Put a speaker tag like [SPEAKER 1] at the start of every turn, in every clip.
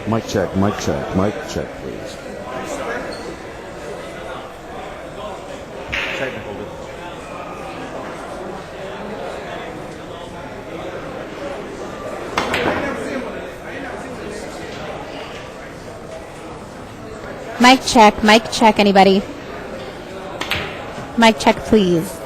[SPEAKER 1] Mic check, please.
[SPEAKER 2] Technical.
[SPEAKER 3] Mic check, anybody? Mic check, please.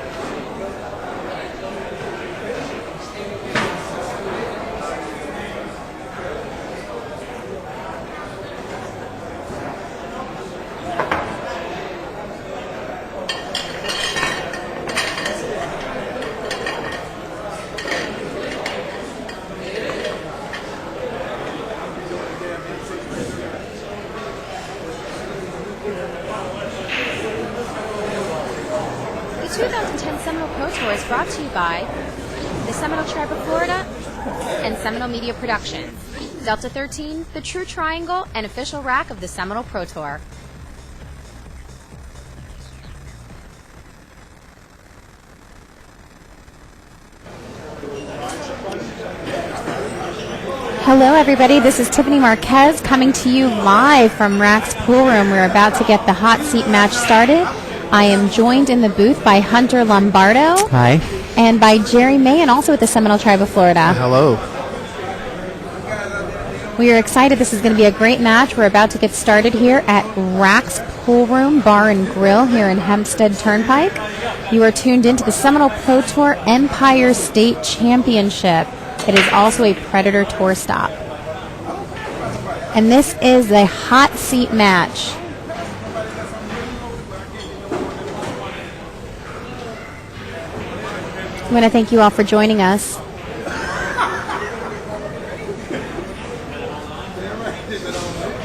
[SPEAKER 4] The 2010 Seminole Pro Tour is brought to you by the Seminole Tribe of Florida and Seminole Media Productions, Delta 13, the True Triangle, and official rack of the Seminole Pro Tour.
[SPEAKER 3] Hello, everybody. This is Tiffany Marquez coming to you live from Raxx Pool Room. We're about to get the hot seat match started. I am joined in the booth by Hunter Lombardo.
[SPEAKER 5] Hi.
[SPEAKER 3] And by Jerry May, and also with the Seminole Tribe of Florida.
[SPEAKER 5] Hello.
[SPEAKER 3] We are excited. This is going to be a great match. We're about to get started here at Raxx Pool Room Bar and Grill here in Hempstead Turnpike. You are tuned into the Seminole Pro Tour Empire State Championship. It is also a Predator Tour stop. And this is a hot seat match. I want to thank you all for joining us.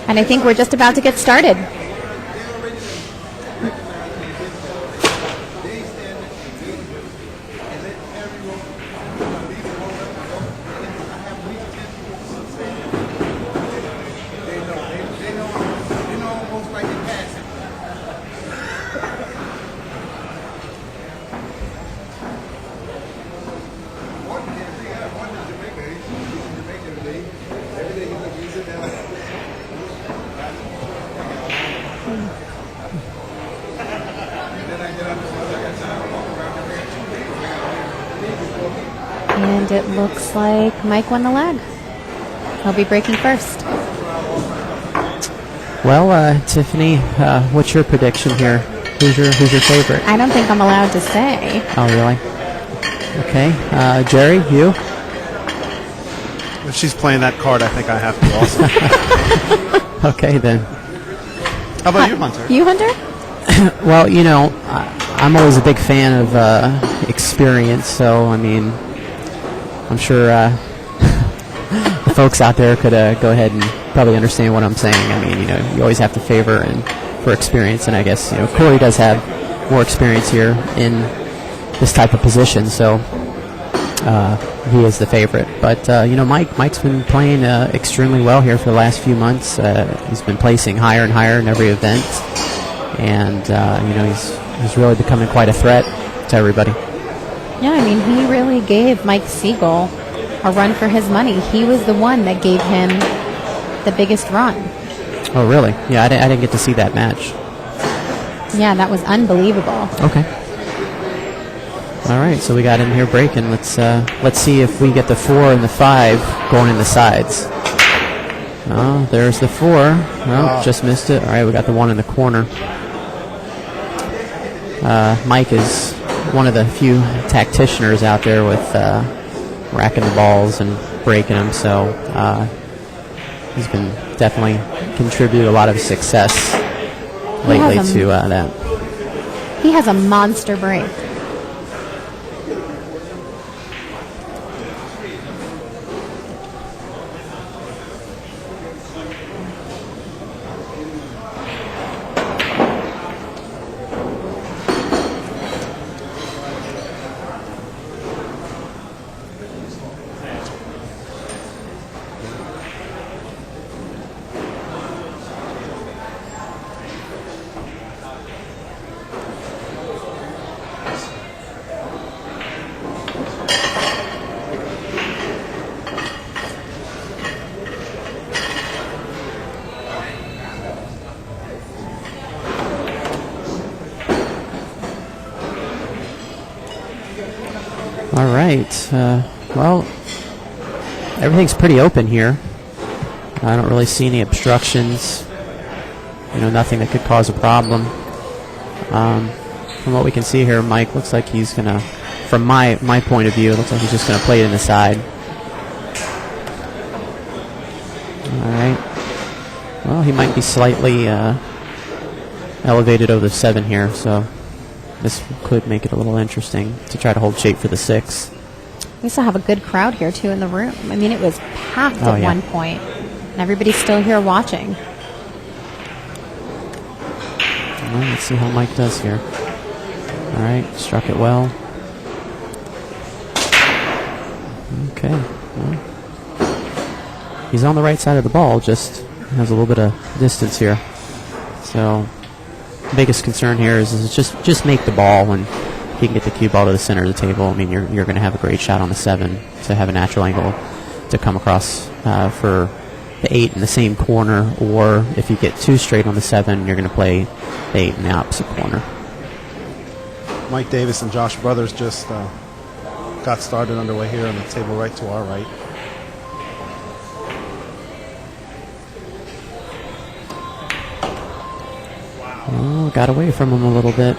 [SPEAKER 3] And I think we're just about to get started. And it looks like Mike won the leg. He'll be breaking first.
[SPEAKER 5] Well, Tiffany, what's your prediction here? Who's your favorite?
[SPEAKER 3] I don't think I'm allowed to say.
[SPEAKER 5] Oh, really? Okay. Jerry, you?
[SPEAKER 2] If she's playing that card, I think I have to also.
[SPEAKER 5] Okay, then.
[SPEAKER 2] How about you, Hunter?
[SPEAKER 3] You, Hunter?
[SPEAKER 5] Well, you know, I'm always a big fan of experience, so, I mean, I'm sure the folks out there could go ahead and probably understand what I'm saying. I mean, you know, you always have to favor and for experience, and I guess, you know, Corey does have more experience here in this type of position, so he is the favorite. But, you know, Mike's been playing extremely well here for the last few months. He's been placing higher and higher in every event, and, you know, he's really becoming quite a threat to everybody.
[SPEAKER 3] Yeah, I mean, he really gave Mike Siegel a run for his money. He was the one that gave him the biggest run.
[SPEAKER 5] Oh, really? Yeah, I didn't get to see that match.
[SPEAKER 3] Yeah, that was unbelievable.
[SPEAKER 5] Okay. All right, so we got him here breaking. Let's see if we get the 4 and the 5 going in the sides. Oh, there's the 4. Oh, just missed it. All right, we got the 1 in the corner. Mike is one of the few tacticianers out there with racking the balls and breaking them, so he's been definitely contributed a lot of success lately to that.
[SPEAKER 3] He has a monster break.
[SPEAKER 5] right. Well, everything's pretty open here. I don't really see any obstructions. Nothing that could cause a problem. From what we can see here, Mike looks like he's going to, from my point of view, it looks like he's just going to play it in the side. All right. Well, he might be slightly elevated over the 7 here, so this could make it a little interesting to try to hold shape for the 6.
[SPEAKER 3] We still have a good crowd here, too, in the room. I mean, it was packed at one point, and everybody's still here watching.
[SPEAKER 5] Well, let's see how Mike does here. All right, struck it well. Okay. Well, he's on the right side of the ball, just has a little bit of distance here. So, the biggest concern here is just make the ball, and he can get the cue ball to the center of the table. I mean, you're going to have a great shot on the 7 to have a natural angle to come across for the 8 in the same corner, or if you get 2 straight on the 7, you're going to play the 8 in the opposite corner.
[SPEAKER 2] Mike Davis and Josh Brothers just got started underway here on the table right to our right.
[SPEAKER 5] Oh, got away from him a little bit.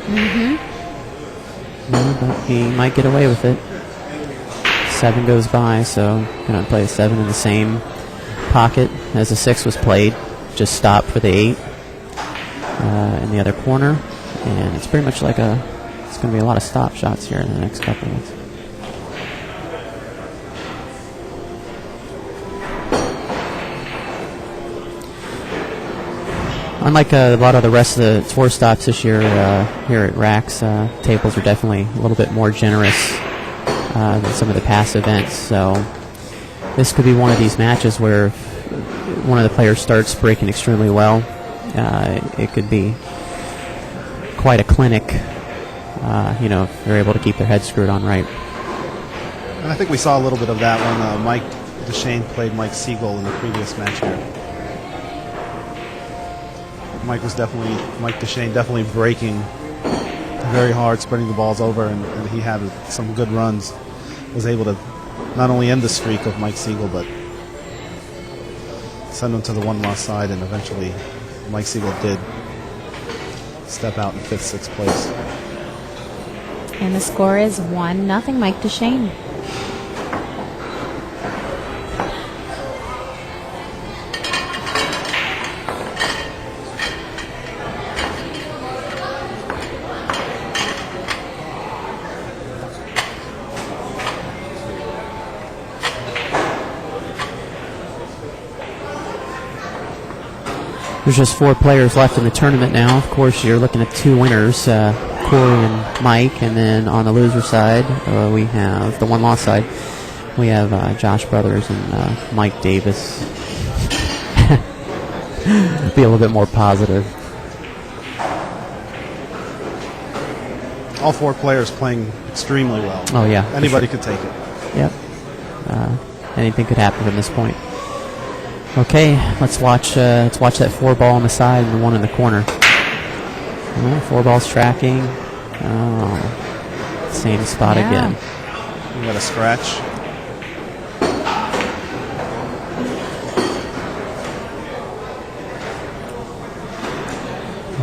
[SPEAKER 5] No, but he might get away with it. 7 goes by, so going to play a 7 in the same pocket as the 6 was played. Just stop for the 8 in the other corner, and it's pretty much like it's going to be a lot of stop shots here in the next couple of minutes. Unlike a lot of the rest of the tour stops this year, here at Raxx, tables are definitely a little bit more generous than some of the past events. So this could be one of these matches where if one of the players starts breaking extremely well, it could be quite a clinic, if they're able to keep their head screwed on right.
[SPEAKER 2] And I think we saw a little bit of that when Mike Dechaine played Mike Siegel in the previous match here. Mike Dechaine definitely breaking very hard, spreading the balls over, and he had some good runs. Was able to not only end the streak of Mike Siegel, but send him to the 1 loss side, and eventually Mike Siegel did step out in 5th, 6th place.
[SPEAKER 3] And the score is 1-0, Mike Dechaine.
[SPEAKER 5] There's just 4 players left in the tournament now. Of course, you're looking at 2 winners, Corey and Mike, and then on the loser side, we have the 1 loss side. We have Josh Brothers and Mike Davis. Be a little bit more positive.
[SPEAKER 2] All 4 players playing extremely well.
[SPEAKER 5] Oh yeah,
[SPEAKER 2] anybody could take it.
[SPEAKER 5] Yep. Anything could happen from this point. Okay, let's watch that 4 ball on the side and the 1 in the corner. 4 balls tracking. Oh, same spot again.
[SPEAKER 2] We got a scratch.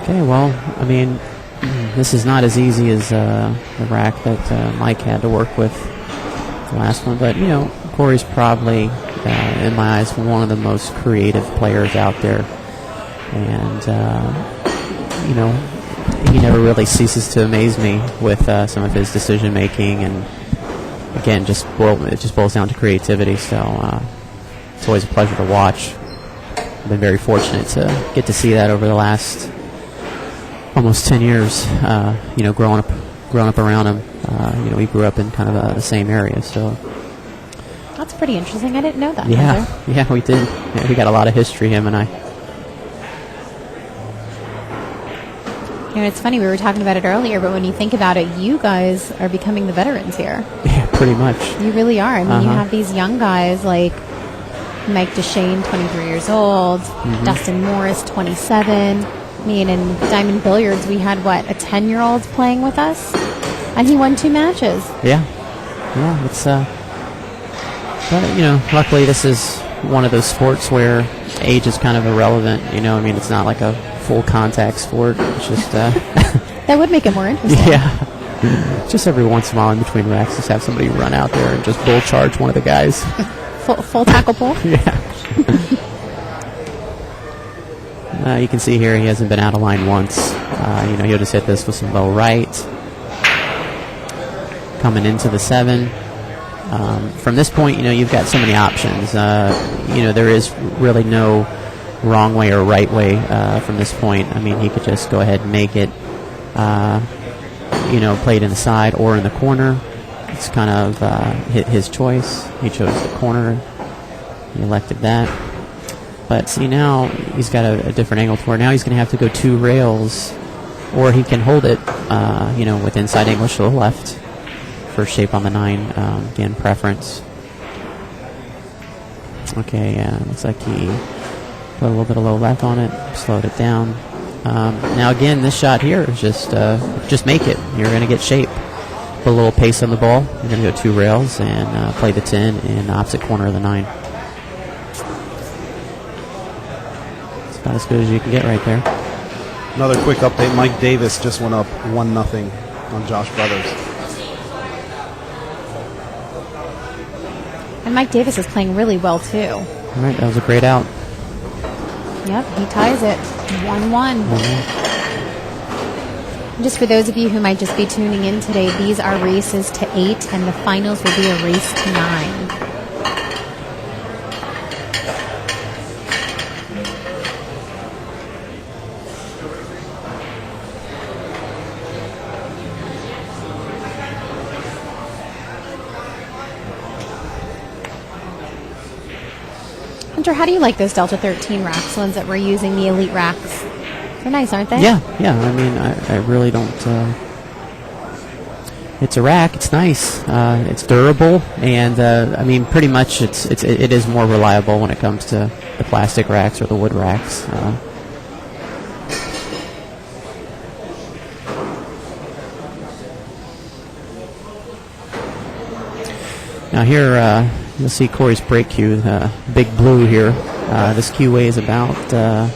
[SPEAKER 5] Okay, well, I mean, this is not as easy as the rack that Mike had to work with the last one, but Corey's probably, in my eyes, one of the most creative players out there, and he never really ceases to amaze me with some of his decision making, and again, it just boils down to creativity. So it's always a pleasure to watch. I've been very fortunate to get to see that over the last almost 10 years. Growing up around him. We grew up in kind of the same area, so.
[SPEAKER 3] That's pretty interesting. I didn't know that.
[SPEAKER 5] Yeah, we did. Yeah, we got a lot of history, him and I.
[SPEAKER 3] It's funny, we were talking about it earlier, but when you think about it, you guys are becoming the veterans here.
[SPEAKER 5] Yeah, pretty much.
[SPEAKER 3] You really are. I mean, you have these young guys like Mike Dechaine, 23 years old, Dustin Morris, 27. I mean, in Diamond Billiards, we had, a 10-year-old playing with us? And he won 2 matches.
[SPEAKER 5] Yeah. Yeah, it's but you know, luckily this is one of those sports where age is kind of irrelevant. You know, I mean, it's not like a full contact sport. It's just
[SPEAKER 3] That would make it more interesting.
[SPEAKER 5] yeah. Just every once in a while in between racks, just have somebody run out there and just bull charge one of the guys.
[SPEAKER 3] Full tackle pull?
[SPEAKER 5] Yeah. You can see here he hasn't been out of line once. You know, he'll just hit this with some low right. Coming into the 7. From this point, you know, you've got so many options. You know, there is really no wrong way or right way from this point. I mean, he could just go ahead and make it, you know, play it in the side or in the corner. It's kind of his choice. He chose the corner. He elected that. But see, now he's got a different angle to where now he's going to have to go 2 rails, or he can hold it, you know, with inside English to the left. First shape on the 9, again, preference. Okay, looks like he put a little bit of low left on it, slowed it down. Now again, this shot here is just make it. You're going to get shape. Put a little pace on the ball. You're going to go 2 rails and play the 10 in the opposite corner of the 9. It's about as good as you can get right there.
[SPEAKER 2] Another quick update. Mike Davis just went up 1-0 on Josh Brothers.
[SPEAKER 3] And Mike Davis is playing really well, too.
[SPEAKER 5] All right, that was a great out.
[SPEAKER 3] Yep, he ties it. 1-1. Just for those of you who might just be tuning in today, these are races to 8, and the finals will be a race to 9. Hunter, how do you like those Delta 13 racks, ones that we're using, the Elite racks? They're nice, aren't they?
[SPEAKER 5] Yeah. I mean, I really don't. It's a rack. It's nice. It's durable, and I mean, pretty much it is more reliable when it comes to the plastic racks or the wood racks. Now here you'll see Corey's brake cue, big blue here. This cue weighs about. I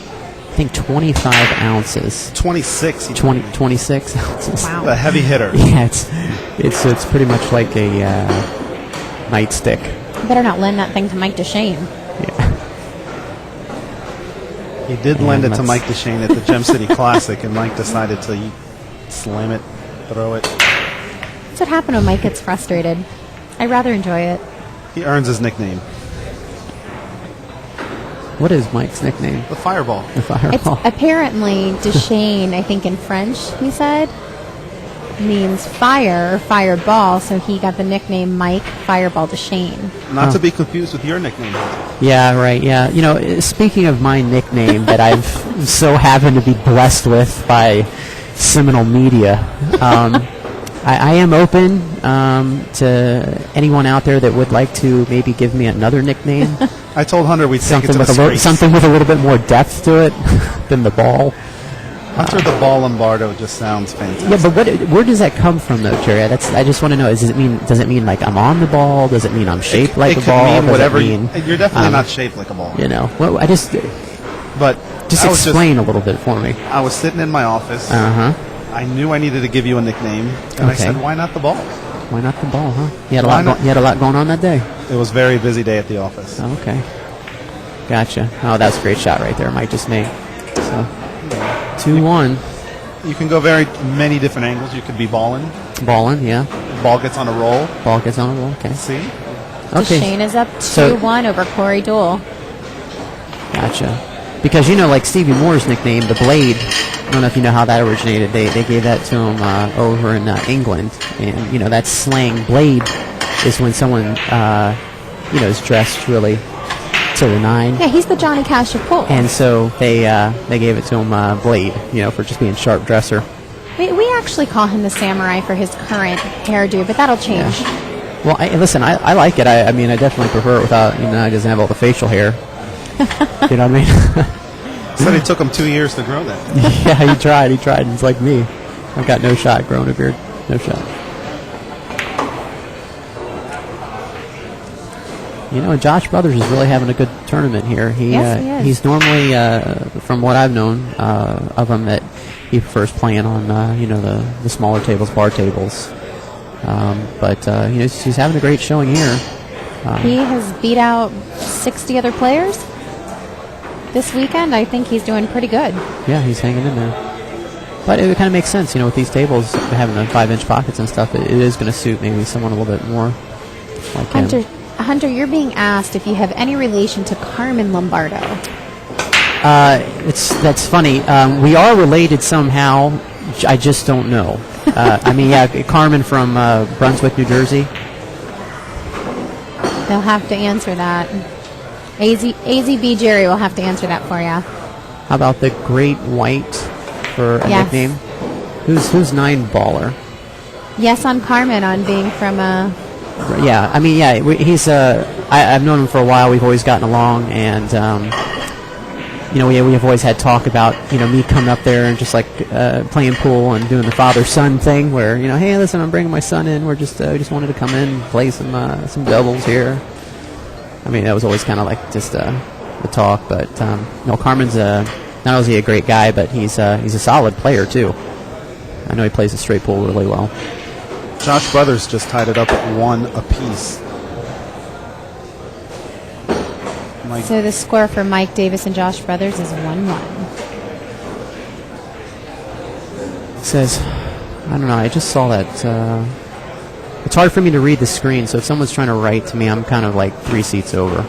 [SPEAKER 5] think 25 ounces.
[SPEAKER 2] 26.
[SPEAKER 5] 26 ounces.
[SPEAKER 3] Wow.
[SPEAKER 2] A heavy hitter.
[SPEAKER 5] Yeah, it's pretty much like a nightstick.
[SPEAKER 3] You better not lend that thing to Mike Dechaine.
[SPEAKER 5] Yeah.
[SPEAKER 2] He did lend it to Mike Dechaine at the Gem City Classic, and Mike decided to slam it, throw it.
[SPEAKER 3] That's what happened when Mike gets frustrated. I rather enjoy it.
[SPEAKER 2] He earns his nickname,
[SPEAKER 5] What is Mike's nickname?
[SPEAKER 2] the Fireball.
[SPEAKER 5] The Fireball.
[SPEAKER 3] It's apparently Dechaine, I think in French, he said, means fire or fireball, so he got the nickname Mike Fireball Dechaine.
[SPEAKER 2] Not to be confused with your nickname.
[SPEAKER 5] Yeah, right, yeah. You know, speaking of my nickname that I've so happened to be blessed with by Seminole Media, I am open to anyone out there that would like to maybe give me another nickname.
[SPEAKER 2] I told Hunter we'd take it to the streets.
[SPEAKER 5] Something with a little bit more depth to it than the ball.
[SPEAKER 2] Hunter the Ball Lombardo just sounds fantastic.
[SPEAKER 5] Yeah, but where does that come from, though, Jerry? I just want to know. Does it mean like I'm on the ball? Does it mean I'm shaped like a ball?
[SPEAKER 2] It could mean whatever.
[SPEAKER 5] Does it
[SPEAKER 2] You're definitely not shaped like a ball.
[SPEAKER 5] You know, well,
[SPEAKER 2] But
[SPEAKER 5] just explain a little bit for me.
[SPEAKER 2] I was sitting in my office. I knew I needed to give you a nickname, and I said, "Why not the ball?"
[SPEAKER 5] Why not the ball, huh? You had a lot going on that day.
[SPEAKER 2] It was a very busy day at the office.
[SPEAKER 5] Oh, okay, gotcha. Oh, that's a great shot right there. Mike just made. So 2-1.
[SPEAKER 2] You can go very many different angles. You could be balling.
[SPEAKER 5] Balling, yeah.
[SPEAKER 2] Ball gets on a roll.
[SPEAKER 5] Ball gets on a roll. Okay.
[SPEAKER 2] See?
[SPEAKER 5] Okay.
[SPEAKER 3] Dechaine is up 2-1 over Corey Deuel.
[SPEAKER 5] Gotcha. Because, you know, like Stevie Moore's nickname, the Blade, I don't know if you know how that originated. They gave that to him over in England. And, you know, that slang blade is when someone, you know, is dressed really to the 9.
[SPEAKER 3] Yeah, he's the Johnny Cash of pool.
[SPEAKER 5] And so they gave it to him Blade, you know, for just being sharp dresser.
[SPEAKER 3] We actually call him the Samurai for his current hairdo, but that'll change.
[SPEAKER 5] Yeah. Well, listen, I like it. I mean, I definitely prefer it without, you know, he doesn't have all the facial hair. You know what I mean?
[SPEAKER 2] Said it took him 2 years to grow that.
[SPEAKER 5] Yeah, he tried. He's like me. I've got no shot growing a beard. No shot. Josh Brothers is really having a good tournament here.
[SPEAKER 3] Yes, he is.
[SPEAKER 5] He's normally, from what I've known of him, that he prefers playing on, the smaller tables, bar tables. But he's having a great showing here.
[SPEAKER 3] He has beat out 60 other players this weekend. I think he's doing pretty good.
[SPEAKER 5] Yeah, he's hanging in there. But it kind of makes sense, with these tables having the 5-inch pockets and stuff. It is going to suit maybe someone a little bit more like him.
[SPEAKER 3] Hunter, you're being asked if you have any relation to Carmen Lombardo.
[SPEAKER 5] That's funny. We are related somehow. I just don't know. Carmen from Brunswick, New Jersey.
[SPEAKER 3] They'll have to answer that. AZB Jerry will have to answer that for you.
[SPEAKER 5] How about the Great White for a nickname? Who's 9 Baller?
[SPEAKER 3] Yes, on Carmen on being from
[SPEAKER 5] he's I've known him for a while. We've always gotten along, and we have always had talk about me coming up there and just like playing pool and doing the father-son thing where hey, listen, I'm bringing my son in. We just wanted to come in and play some doubles here. That was always kind of like just the talk, but Carmen's not only is he a great guy, but he's a solid player too. I know he plays the straight pool really well.
[SPEAKER 2] Josh Brothers just tied it up at 1 apiece.
[SPEAKER 3] So the score for Mike Davis and Josh Brothers is 1-1.
[SPEAKER 5] It says, I don't know, I just saw that. It's hard for me to read the screen, so if someone's trying to write to me, I'm kind of like 3 seats over.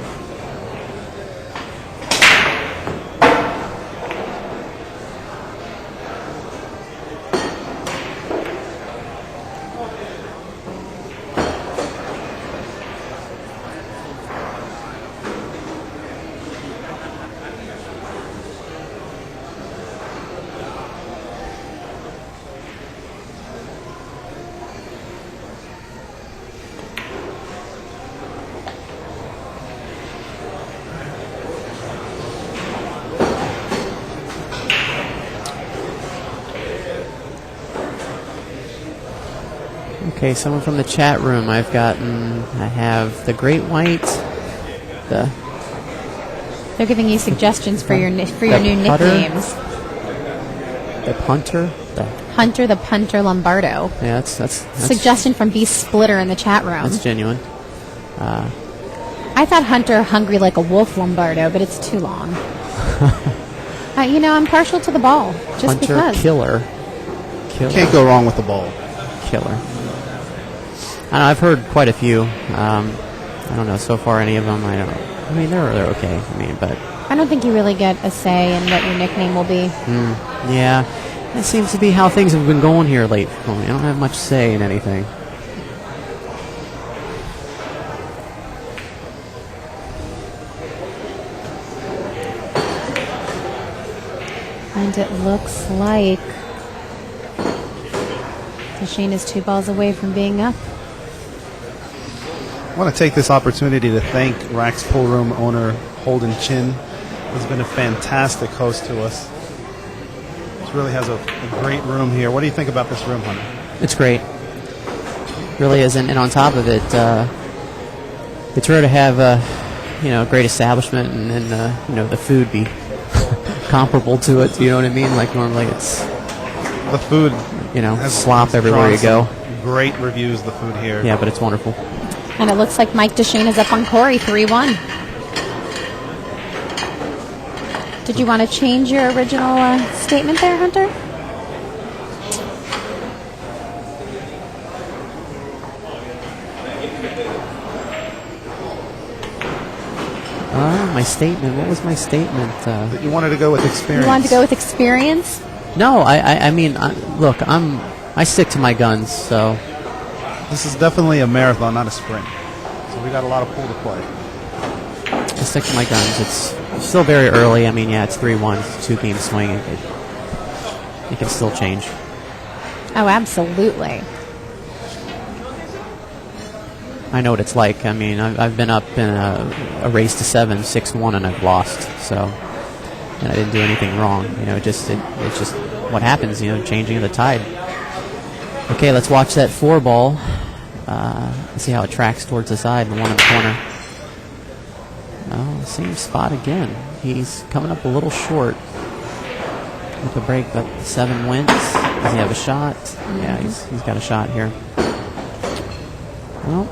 [SPEAKER 5] Okay, someone from the chat room. I have the Great White.
[SPEAKER 3] They're giving you suggestions for your new
[SPEAKER 5] putter,
[SPEAKER 3] nicknames.
[SPEAKER 5] The Punter.
[SPEAKER 3] Hunter the Punter Lombardo.
[SPEAKER 5] Yeah, that's
[SPEAKER 3] suggestion from B Splitter in the chat room.
[SPEAKER 5] That's genuine.
[SPEAKER 3] I thought Hunter Hungry Like a Wolf Lombardo, but it's too long. I'm partial to the ball. Just
[SPEAKER 5] Hunter
[SPEAKER 3] because.
[SPEAKER 5] Killer.
[SPEAKER 2] Can't go wrong with the ball.
[SPEAKER 5] Killer. I've heard quite a few. I don't know so far any of them. They're okay. But
[SPEAKER 3] I don't think you really get a say in what your nickname will be.
[SPEAKER 5] Yeah, that seems to be how things have been going here lately. I don't have much say in anything.
[SPEAKER 3] And it looks like Dechaine is 2 balls away from being up.
[SPEAKER 2] I want to take this opportunity to thank Raxx Pool Room owner Holden Chin. He's been a fantastic host to us. He really has a great room here. What do you think about this room, Hunter?
[SPEAKER 5] It's great. Really is, and on top of it, it's rare to have a great establishment and the food be comparable to it. You know what I mean? Like normally it's
[SPEAKER 2] the food.
[SPEAKER 5] Slop everywhere you go.
[SPEAKER 2] Great reviews. The food here.
[SPEAKER 5] Yeah, but it's wonderful.
[SPEAKER 3] And it looks like Mike Dechaine is up on Corey 3-1. Did you want to change your original statement there, Hunter?
[SPEAKER 5] My statement. What was my statement?
[SPEAKER 2] That you wanted to go with experience.
[SPEAKER 3] You wanted to go with experience?
[SPEAKER 5] No, look, I stick to my guns, so.
[SPEAKER 2] This is definitely a marathon, not a sprint. So we got a lot of pool to play.
[SPEAKER 5] I stick to my guns. It's still very early. It's 3-1. It's a 2-game swing. It can still change.
[SPEAKER 3] Oh, absolutely.
[SPEAKER 5] I know what it's like. I've been up in a race to 7, 6-1, and I've lost. So, and I didn't do anything wrong. It's just what happens. Changing of the tide. Okay, let's watch that 4 ball. Let's see how it tracks towards the side, the one in the corner. Oh, same spot again. He's coming up a little short with a break, but 7 wins. Does he have a shot? Yeah, he's got a shot here. Well,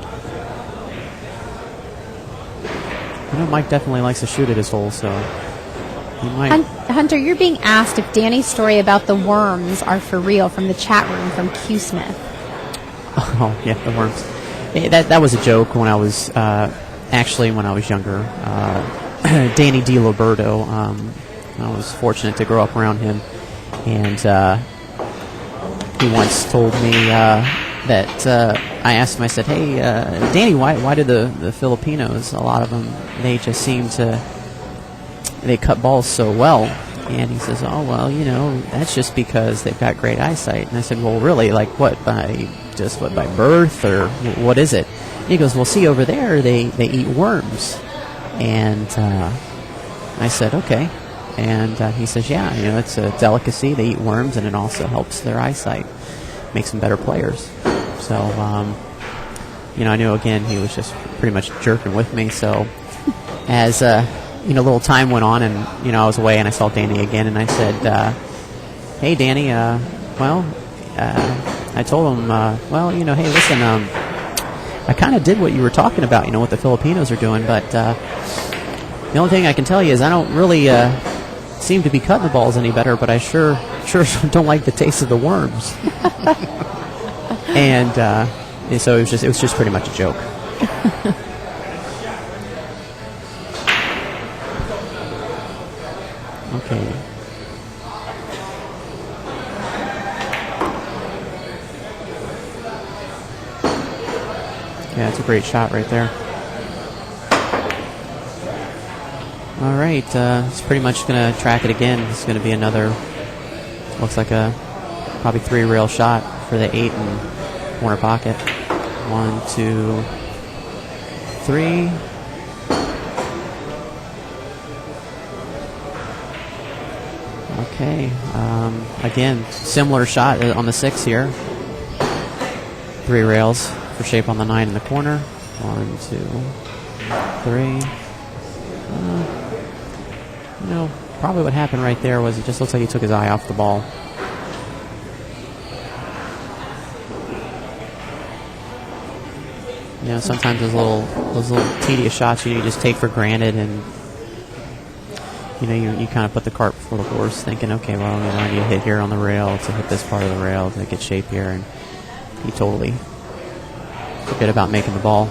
[SPEAKER 5] Mike definitely likes to shoot at his hole, so he might.
[SPEAKER 3] Hunter, you're being asked if Danny's story about the worms are for real from the chat room from Q Smith.
[SPEAKER 5] Oh, yeah, the worms. That was a joke when I was, actually when I was younger. Danny DiLoberto, I was fortunate to grow up around him, and he once told me that I asked him, I said, hey, Danny, why do the Filipinos, a lot of them, they just seem to, they cut balls so well? And he says, oh, well, that's just because they've got great eyesight. And I said, well, really, like what, by birth, or what is it? And he goes, well, see, over there, they eat worms. And I said, okay. And he says, yeah, it's a delicacy. They eat worms, and it also helps their eyesight, makes them better players. So, I knew, again, he was just pretty much jerking with me. So as, a little time went on, and, I was away, and I saw Danny again, and I said, hey, Danny, I told him, hey, listen, I kind of did what you were talking about, what the Filipinos are doing, but the only thing I can tell you is I don't really seem to be cutting the balls any better, but I sure don't like the taste of the worms. And so it was just pretty much a joke. Okay. Yeah, it's a great shot right there. All right, it's pretty much going to track it again. It's going to be another, looks like a probably 3-rail shot for the 8 and corner pocket. 1, 2, 3. Okay, again, similar shot on the 6 here. 3 rails for shape on the 9 in the corner. 1, 2, 3. Probably what happened right there was it just looks like he took his eye off the ball. Sometimes those little tedious shots you just take for granted, and you kind of put the cart before the horse, thinking, okay, well, I need to hit here on the rail to hit this part of the rail to get shape here, and he totally forget about making the ball.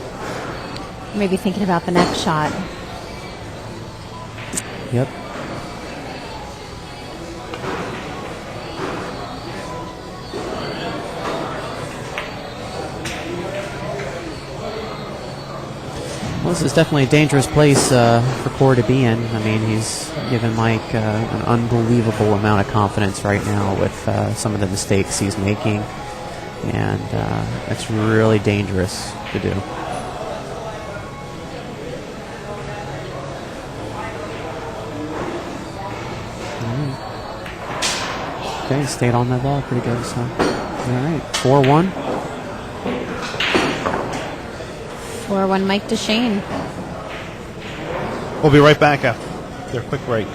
[SPEAKER 3] Maybe thinking about the next shot.
[SPEAKER 5] Yep. Well, this is definitely a dangerous place for Corey to be in. I mean, he's given Mike an unbelievable amount of confidence right now with some of the mistakes he's making, and it's really dangerous to do. Okay, stayed on that ball pretty good. So, all right, 4-1.
[SPEAKER 3] 4-1 Mike Dechaine.
[SPEAKER 2] We'll be right back after a quick break.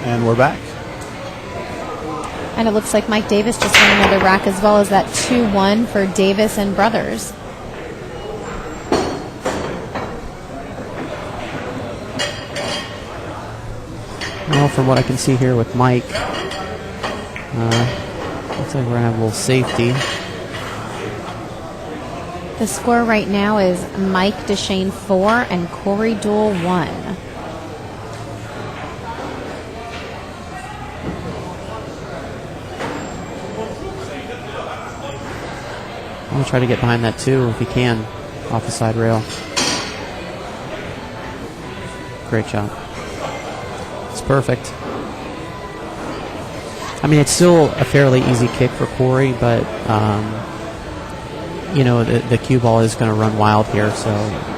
[SPEAKER 2] And we're back.
[SPEAKER 3] And it looks like Mike Davis just won another rack, as well as that 2-1 for Davis and Brothers.
[SPEAKER 5] Well, from what I can see here with Mike, looks like we're going to have a little safety.
[SPEAKER 3] The score right now is Mike Dechaine 4 and Corey Deuel 1.
[SPEAKER 5] I'm going to try to get behind that too if he can, off the side rail. Great job. It's perfect. I mean, it's still a fairly easy kick for Corey, but, you know, the cue ball is going to run wild here, so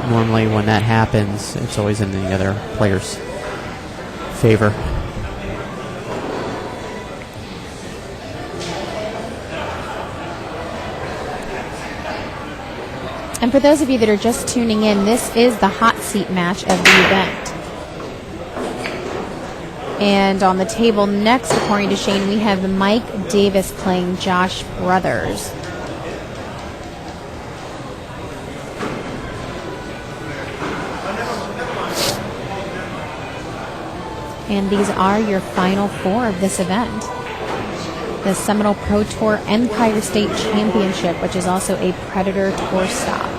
[SPEAKER 5] normally when that happens, it's always in the other player's favor.
[SPEAKER 3] And for those of you that are just tuning in, this is the hot seat match of the event. And on the table next to Corey and Dechaine, we have Mike Davis playing Josh Brothers. And these are your final four of this event. The Seminole Pro Tour Empire State Championship, which is also a Predator Tour stop.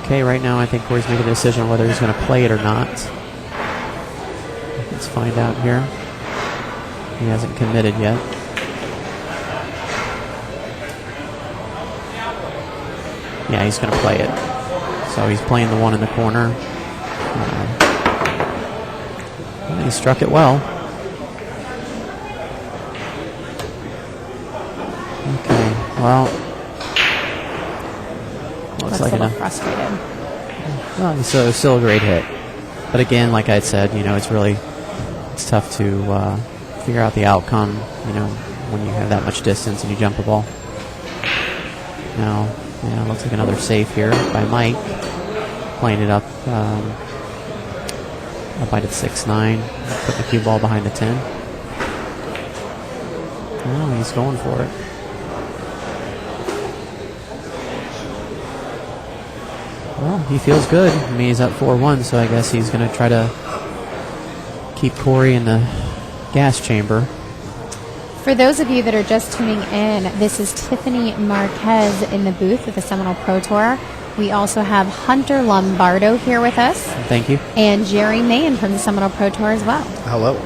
[SPEAKER 5] Okay, right now I think Corey's making a decision on whether he's going to play it or not. Let's find out here. He hasn't committed yet. Yeah, he's going to play it. So he's playing the one in the corner. And he struck it well. Okay, well, looks like
[SPEAKER 3] a little
[SPEAKER 5] enough.
[SPEAKER 3] frustrated.
[SPEAKER 5] Well, it's still a great hit. But again, like I said, you know, it's tough to figure out the outcome, you know, when you have that much distance and you jump a ball. Now, yeah, looks like another safe here by Mike. Playing it up by the 6-9. Put the cue ball behind the 10. Oh, he's going for it. Well, he feels good. I mean, he's up 4-1, so I guess he's going to try to keep Corey in the gas chamber.
[SPEAKER 3] For those of you that are just tuning in, this is Tiffany Marquez in the booth at the Seminole Pro Tour. We also have Hunter Lombardo here with us.
[SPEAKER 5] Thank you.
[SPEAKER 3] And Jerry Mahan from the Seminole Pro Tour as well.
[SPEAKER 2] Hello.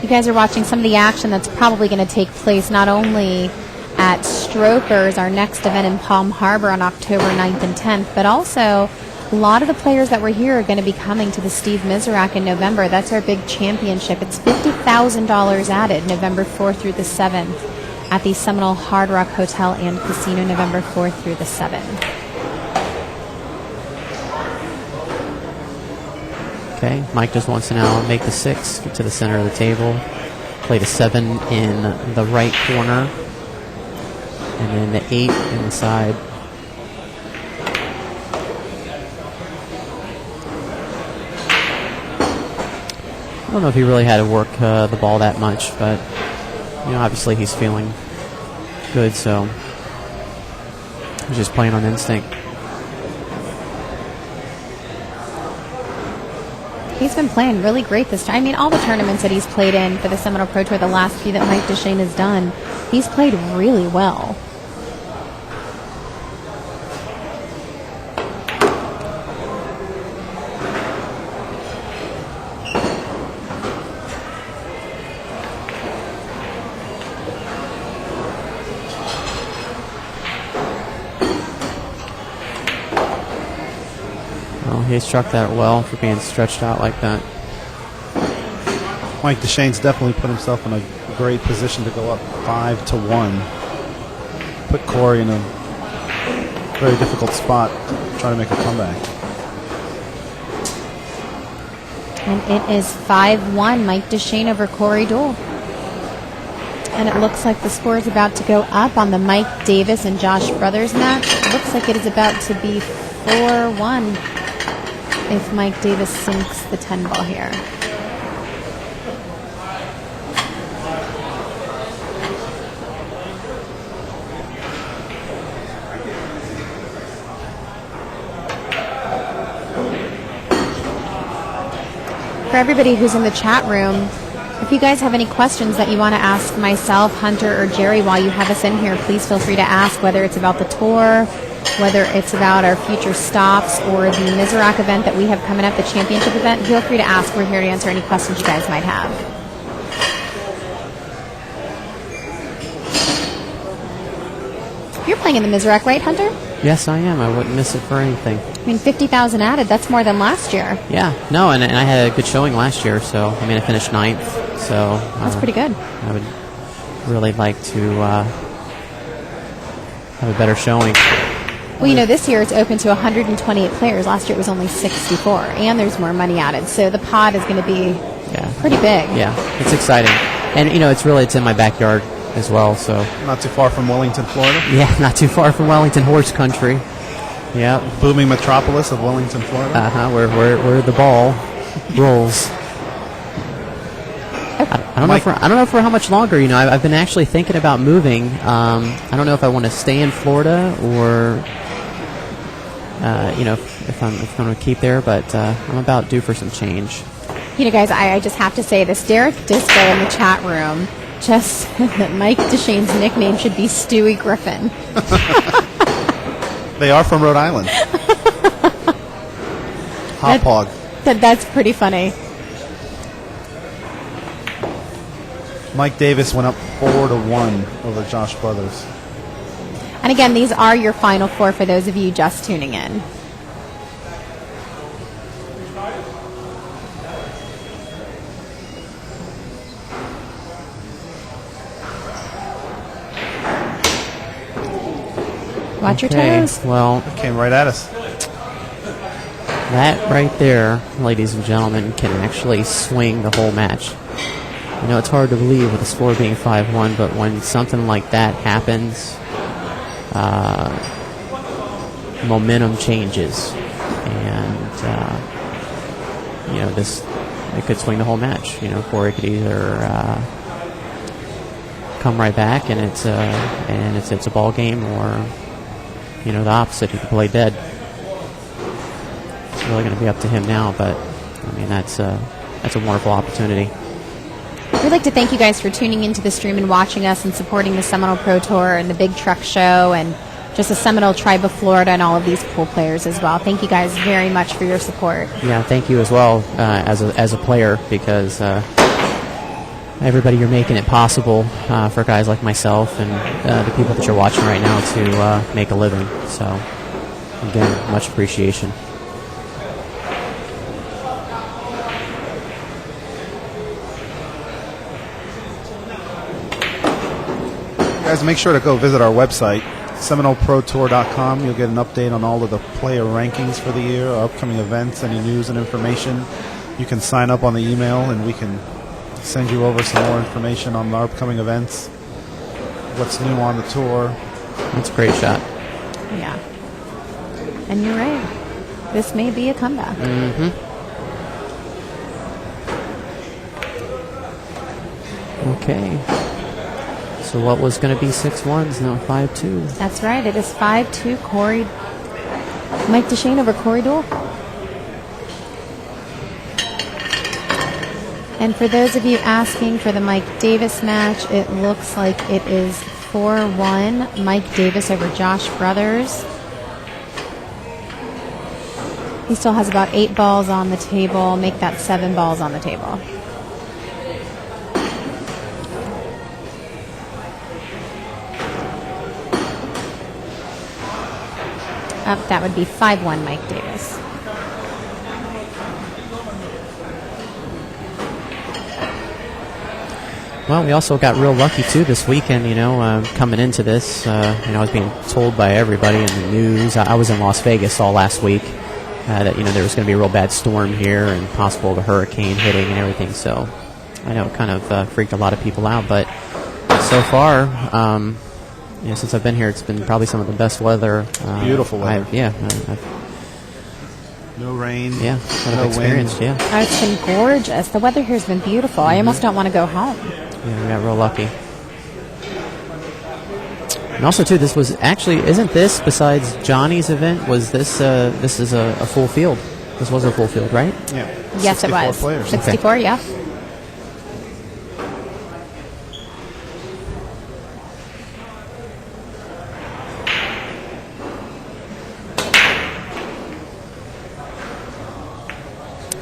[SPEAKER 3] You guys are watching some of the action that's probably going to take place not only at Strokers, our next event in Palm Harbor on October 9th and 10th, but also a lot of the players that were here are going to be coming to the Steve Miserak in November. That's our big championship. It's $50,000 added November 4th through the 7th at the Seminole Hard Rock Hotel and Casino November 4th through the 7th.
[SPEAKER 5] Okay, Mike just wants to now make the 6, get to the center of the table, play the 7 in the right corner, and then the 8 in the side. I don't know if he really had to work the ball that much, but you know, obviously he's feeling good, so he's just playing on instinct.
[SPEAKER 3] He's been playing really great this time. I mean, all the tournaments that he's played in for the Seminole Pro Tour, the last few that Mike Dechaine has done, he's played really well.
[SPEAKER 5] He struck that well for being stretched out like that.
[SPEAKER 2] Mike Dechaine's definitely put himself in a great position to go up 5-1. Put Corey in a very difficult spot, trying to make a comeback.
[SPEAKER 3] And it is 5-1, Mike Dechaine over Corey Deuel. And it looks like the score is about to go up on the Mike Davis and Josh Brothers match. It looks like it is about to be 4-1 if Mike Davis sinks the 10 ball here. For everybody who's in the chat room, if you guys have any questions that you want to ask myself, Hunter, or Jerry while you have us in here, please feel free to ask, whether it's about the tour, whether it's about our future stops or the Mizrac event that we have coming up, the championship event, feel free to ask. We're here to answer any questions you guys might have. You're playing in the Mizrac, right, Hunter?
[SPEAKER 5] Yes, I am. I wouldn't miss it for anything.
[SPEAKER 3] I mean, 50,000 added, that's more than last year.
[SPEAKER 5] Yeah, no, and I had a good showing last year, so, I mean, I finished 9th, so...
[SPEAKER 3] That's pretty good.
[SPEAKER 5] I would really like to have a better showing.
[SPEAKER 3] Well, you know, this year it's open to 128 players. Last year it was only 64, and there's more money added, so the pod is going to be pretty big.
[SPEAKER 5] Yeah, it's exciting. And, you know, it's in my backyard as well, so...
[SPEAKER 2] Not too far from Wellington, Florida.
[SPEAKER 5] Yeah, not too far from Wellington horse country. Yeah.
[SPEAKER 2] Booming metropolis of Wellington, Florida.
[SPEAKER 5] Where the ball rolls. I don't know for how much longer. You know, I've been actually thinking about moving. I don't know if I want to stay in Florida or, you know, if I'm going to keep there. But I'm about due for some change.
[SPEAKER 3] You know, guys, I just have to say this. Derek Disco in the chat room just said that Mike Dechaine's nickname should be Stewie Griffin.
[SPEAKER 2] They are from Rhode Island. Hot Pog.
[SPEAKER 3] That's pretty funny.
[SPEAKER 2] Mike Davis went up 4-1 over Josh Brothers.
[SPEAKER 3] And again, these are your final four for those of you just tuning in. Watch your toes.
[SPEAKER 5] Well,
[SPEAKER 2] Came right at us.
[SPEAKER 5] that right there, ladies and gentlemen, can actually swing the whole match. You know, it's hard to believe with the score being 5-1, but when something like that happens, momentum changes. And, you know, it could swing the whole match, you know, or it could either come right back and it's a ball game, or, you know, the opposite, he could play dead. It's really going to be up to him now, but, I mean, that's a wonderful opportunity.
[SPEAKER 3] We'd like to thank you guys for tuning into the stream and watching us and supporting the Seminole Pro Tour and the Big Truck Show and just the Seminole Tribe of Florida and all of these pool players as well. Thank you guys very much for your support.
[SPEAKER 5] Yeah, thank you as well as a player, because everybody, you're making it possible for guys like myself and the people that you're watching right now to make a living. So, again, much appreciation.
[SPEAKER 2] Guys, make sure to go visit our website, SeminoleProTour.com. You'll get an update on all of the player rankings for the year, our upcoming events, any news and information. You can sign up on the email, and we can send you over some more information on our upcoming events, what's new on the tour.
[SPEAKER 5] That's a great shot.
[SPEAKER 3] Yeah. And you're right. This may be a comeback.
[SPEAKER 5] Mm-hmm. Okay. So what was going to be 6-1 is now 5-2.
[SPEAKER 3] That's right. It is 5-2. Mike Dechaine over Corey Deuel. And for those of you asking for the Mike Davis match, it looks like it is 4-1. Mike Davis over Josh Brothers. He still has about 8 balls on the table. Make that 7 balls on the table. Up, that would be 5-1 Mike Davis.
[SPEAKER 5] Well, we also got real lucky, too, this weekend, you know, coming into this. You know, I was being told by everybody in the news. I was in Las Vegas all last week that, you know, there was going to be a real bad storm here and possible of a hurricane hitting and everything. So I know it kind of freaked a lot of people out. But so far, you know, since I've been here, it's been probably some of the best weather.
[SPEAKER 2] Beautiful weather. No rain.
[SPEAKER 5] Yeah,
[SPEAKER 2] no
[SPEAKER 5] experienced.
[SPEAKER 2] wind.
[SPEAKER 5] Yeah.
[SPEAKER 3] Oh, it's been gorgeous. The weather here has been beautiful. I almost don't want to go home.
[SPEAKER 5] Yeah, we got real lucky. And also, too, this was actually, isn't this, besides Johnny's event, was this, this is a full field? This was a full field, right?
[SPEAKER 2] Yeah.
[SPEAKER 3] Yes, it was.
[SPEAKER 2] Players.
[SPEAKER 3] 64, yeah.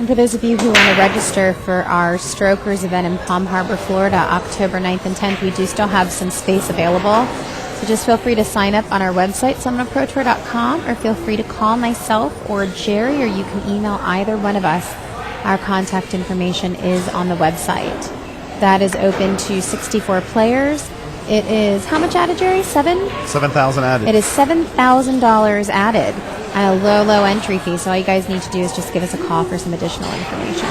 [SPEAKER 3] And for those of you who want to register for our Strokers event in Palm Harbor, Florida, October 9th and 10th, we do still have some space available. So just feel free to sign up on our website, SeminoleProTour.com, or feel free to call myself or Jerry, or you can email either one of us. Our contact information is on the website. That is open to 64 players. It is, how much added, Jerry?
[SPEAKER 2] 7,000 added.
[SPEAKER 3] It is $7,000 added at a low, low entry fee. So all you guys need to do is just give us a call for some additional information.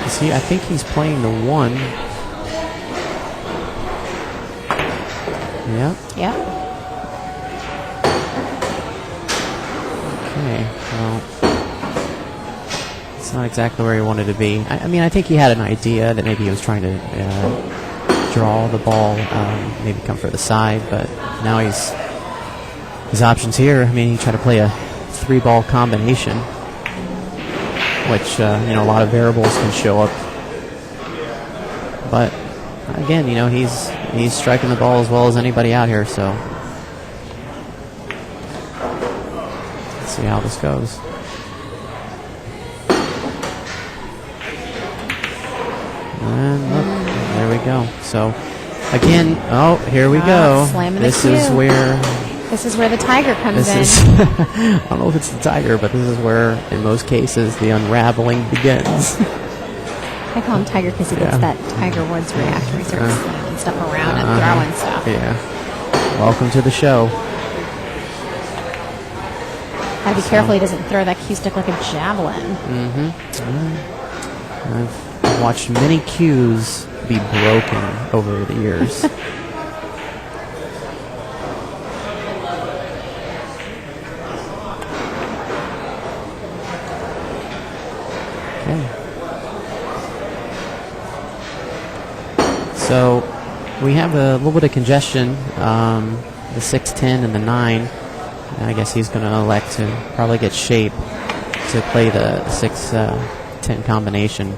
[SPEAKER 5] See, I think he's playing the 1. Yeah.
[SPEAKER 3] Yep.
[SPEAKER 5] Okay. Well, it's not exactly where he wanted to be. I mean, I think he had an idea that maybe he was trying to draw the ball, maybe come for the side, but now his options here. I mean, he tried to play a 3-ball combination, which a lot of variables can show up. But again, he's striking the ball as well as anybody out here. So let's see how this goes. And look, there we go. So again, here we go.
[SPEAKER 3] Slamming
[SPEAKER 5] This
[SPEAKER 3] the
[SPEAKER 5] is
[SPEAKER 3] cue.
[SPEAKER 5] where
[SPEAKER 3] the tiger comes in.
[SPEAKER 5] I don't know if it's the tiger, but this is where, in most cases, the unraveling begins.
[SPEAKER 3] I call him Tiger because he gets that Tiger Woods reaction where he starts slamming stuff around and throwing stuff.
[SPEAKER 5] Yeah. Welcome to the show.
[SPEAKER 3] Gotta be careful he doesn't throw that cue stick like a javelin.
[SPEAKER 5] I've watched many cues be broken over the years. Okay. So we have a little bit of congestion. The 6-10 and the 9. I guess he's going to elect to probably get shape to play the 6-10 combination.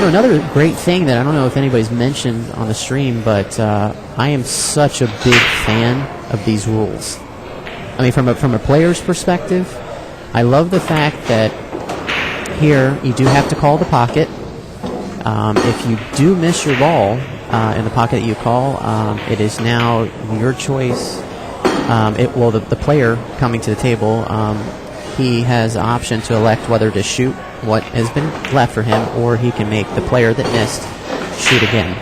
[SPEAKER 5] Another great thing that I don't know if anybody's mentioned on the stream, but I am such a big fan of these rules. I mean, from a player's perspective, I love the fact that here you do have to call the pocket. If you do miss your ball in the pocket that you call, it is now your choice. The player coming to the table, he has the option to elect whether to shoot what has been left for him, or he can make the player that missed shoot again.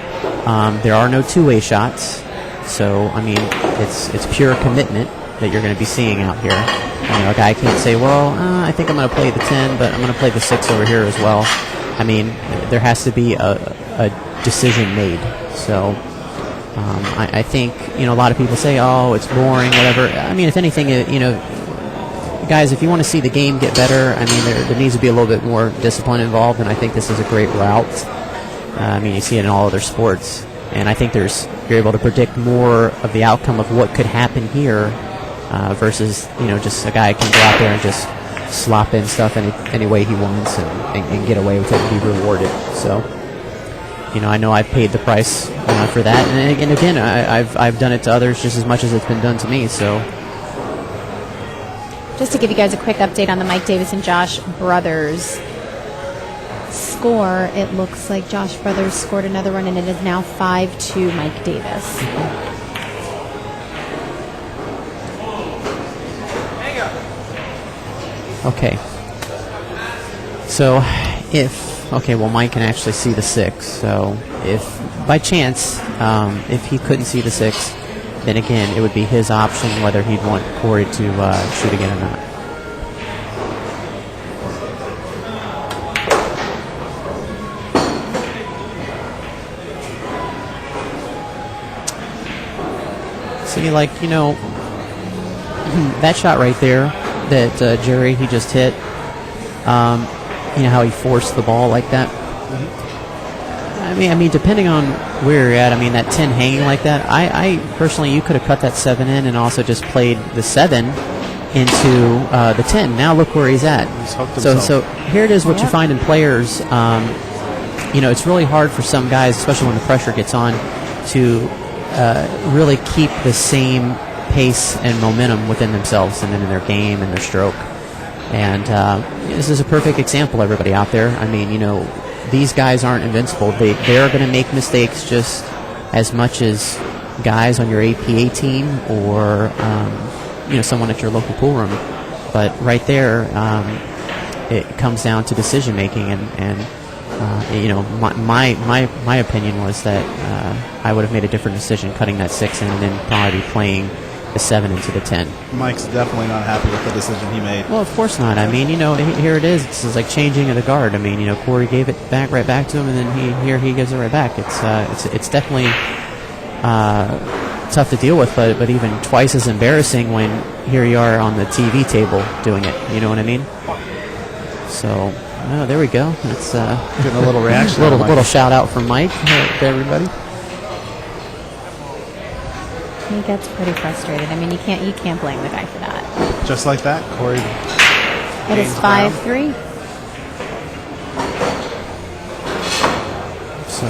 [SPEAKER 5] There are no two-way shots, so I mean it's pure commitment that you're going to be seeing out here. A guy can't say, well, I think I'm going to play the 10, but I'm going to play the 6 over here as well. I mean, there has to be a decision made. So I think a lot of people say, oh, it's boring, whatever. I mean, if anything, guys, if you want to see the game get better, I mean, there needs to be a little bit more discipline involved, and I think this is a great route. I mean, you see it in all other sports, and I think you're able to predict more of the outcome of what could happen here versus just a guy can go out there and just slop in stuff any way he wants and get away with it and be rewarded. So, I know I've paid the price for that, and again, I've done it to others just as much as it's been done to me. So.
[SPEAKER 3] Just to give you guys a quick update on the Mike Davis and Josh Brothers score, it looks like Josh Brothers scored another one, and it is now 5-2 Mike Davis.
[SPEAKER 5] Okay. So Mike can actually see the 6. So if by chance, if he couldn't see the 6, then again, it would be his option whether he'd want Corey to shoot again or not. See, that shot right there that Jerry, he just hit, how he forced the ball like that? I mean, depending on where you're at, I mean, that 10 hanging like that, I personally, you could have cut that 7 in and also just played the 7 into the 10. Now look where he's at. So here it is what you find in players. It's really hard for some guys, especially when the pressure gets on, to really keep the same pace and momentum within themselves and then in their game and their stroke. And this is a perfect example, everybody out there. I mean, these guys aren't invincible. They're going to make mistakes just as much as guys on your APA team or someone at your local pool room. But right there, it comes down to decision making, and my opinion was that I would have made a different decision cutting that 6 in and then probably playing the 7 into the 10.
[SPEAKER 2] Mike's definitely not happy with the decision he made.
[SPEAKER 5] Well, of course not. I mean, here it is. It's like changing of the guard. I mean, Corey gave it right back to him, and then he gives it right back. It's definitely tough to deal with, but even twice as embarrassing when here you are on the TV table doing it. You know what I mean? So, there we go. It's
[SPEAKER 2] getting a little reaction.
[SPEAKER 5] little shout out from Mike to everybody.
[SPEAKER 3] He gets pretty frustrated. I mean, you can't blame the guy for that.
[SPEAKER 2] Just like that, Corey.
[SPEAKER 3] It is 5-3.
[SPEAKER 5] So.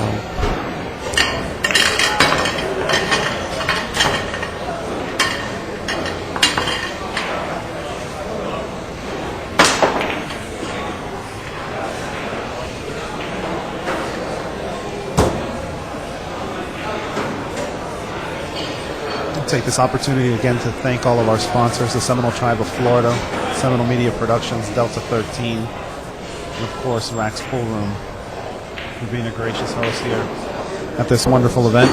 [SPEAKER 2] Take this opportunity again to thank all of our sponsors, the Seminole Tribe of Florida, Seminole Media Productions, Delta 13, and of course Raxx Pool Room, for being a gracious host here at this wonderful event.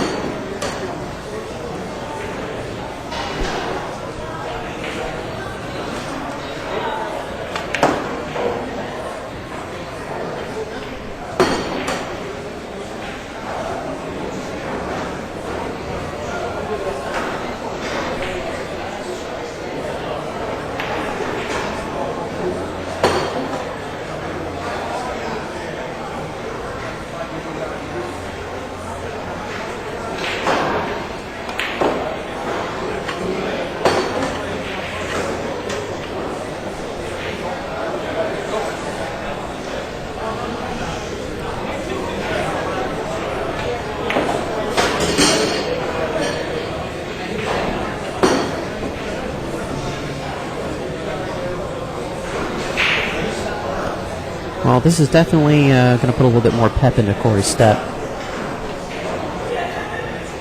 [SPEAKER 5] Well, this is definitely going to put a little bit more pep into Corey's step.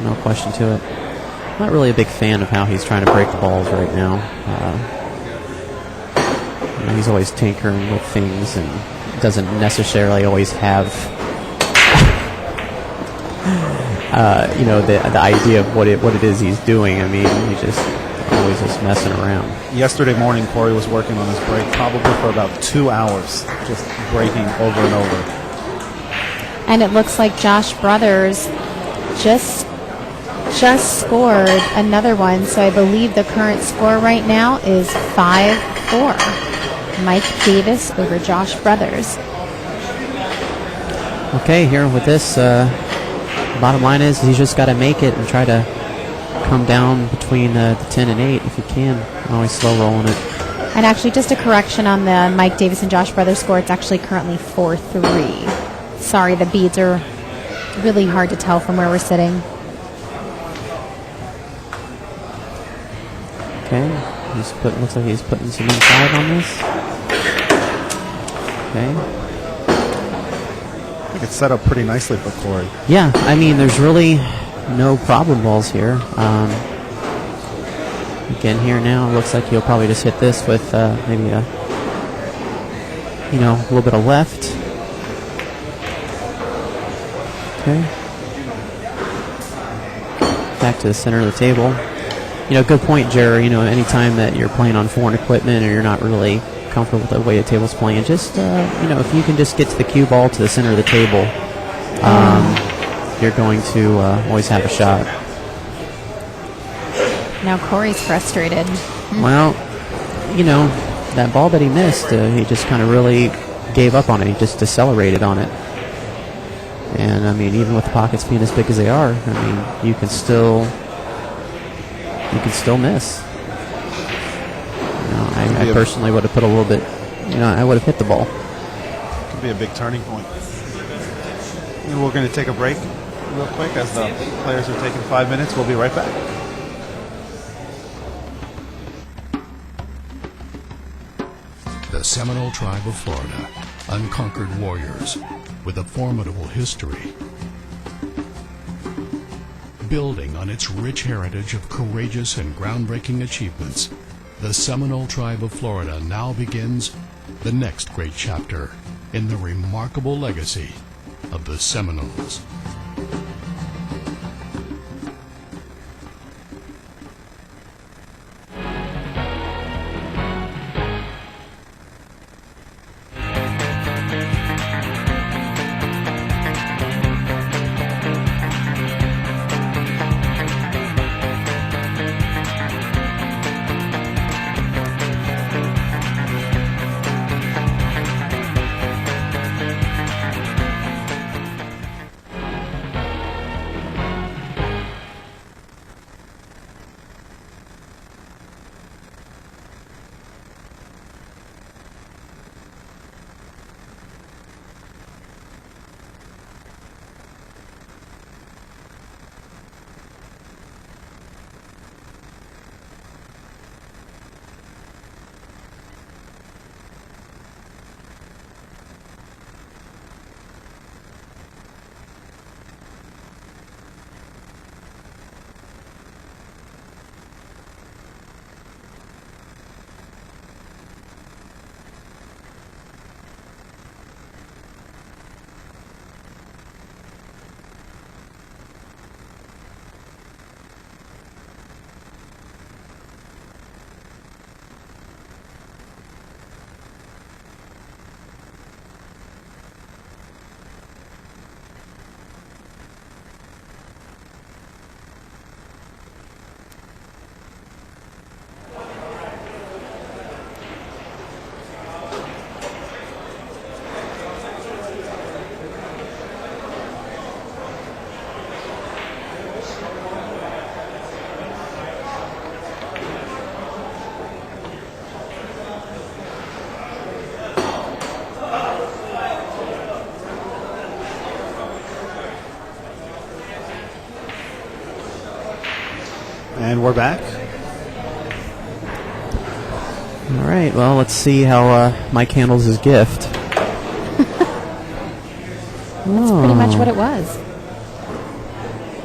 [SPEAKER 5] No question to it. Not really a big fan of how he's trying to break the balls right now. He's always tinkering with things and doesn't necessarily always have the idea of what it is he's doing. I mean, he just always just messing around.
[SPEAKER 2] Yesterday morning, Corey was working on his break probably for about 2 hours, just breaking over and over.
[SPEAKER 3] And it looks like Josh Brothers just scored another one, so I believe the current score right now is 5-4. Mike Davis over Josh Brothers.
[SPEAKER 5] Okay, here with this, bottom line is he's just got to make it and try to come down between the 10 and 8 if you can. Always slow rolling it.
[SPEAKER 3] And actually, just a correction on the Mike Davis and Josh Brothers score. It's actually currently 4-3. Sorry, the beads are really hard to tell from where we're sitting.
[SPEAKER 5] Okay, looks like he's putting some inside on this. Okay.
[SPEAKER 2] I think it's set up pretty nicely for Corey.
[SPEAKER 5] Yeah, I mean, there's really no problem balls here. Again, here now, it looks like he'll probably just hit this with maybe a little bit of left. Okay. Back to the center of the table. Good point, Jerry. Anytime that you're playing on foreign equipment or you're not really comfortable with the way the table's playing, just, if you can just get to the cue ball to the center of the table, you're going to always have a shot.
[SPEAKER 3] Now Corey's frustrated.
[SPEAKER 5] Well, that ball that he missed, he just kind of really gave up on it. He just decelerated on it. And, I mean, even with the pockets being as big as they are, I mean, you can still miss. I personally would have put a little bit, I would have hit the ball.
[SPEAKER 2] Could be a big turning point. And we're going to take a break real quick as the players are taking 5 minutes. We'll be right back.
[SPEAKER 6] The Seminole Tribe of Florida, unconquered warriors with a formidable history. Building on its rich heritage of courageous and groundbreaking achievements, the Seminole Tribe of Florida now begins the next great chapter in the remarkable legacy of the Seminoles.
[SPEAKER 2] And we're back.
[SPEAKER 5] All right, well, let's see how Mike handles his gift.
[SPEAKER 3] That's pretty much what it was.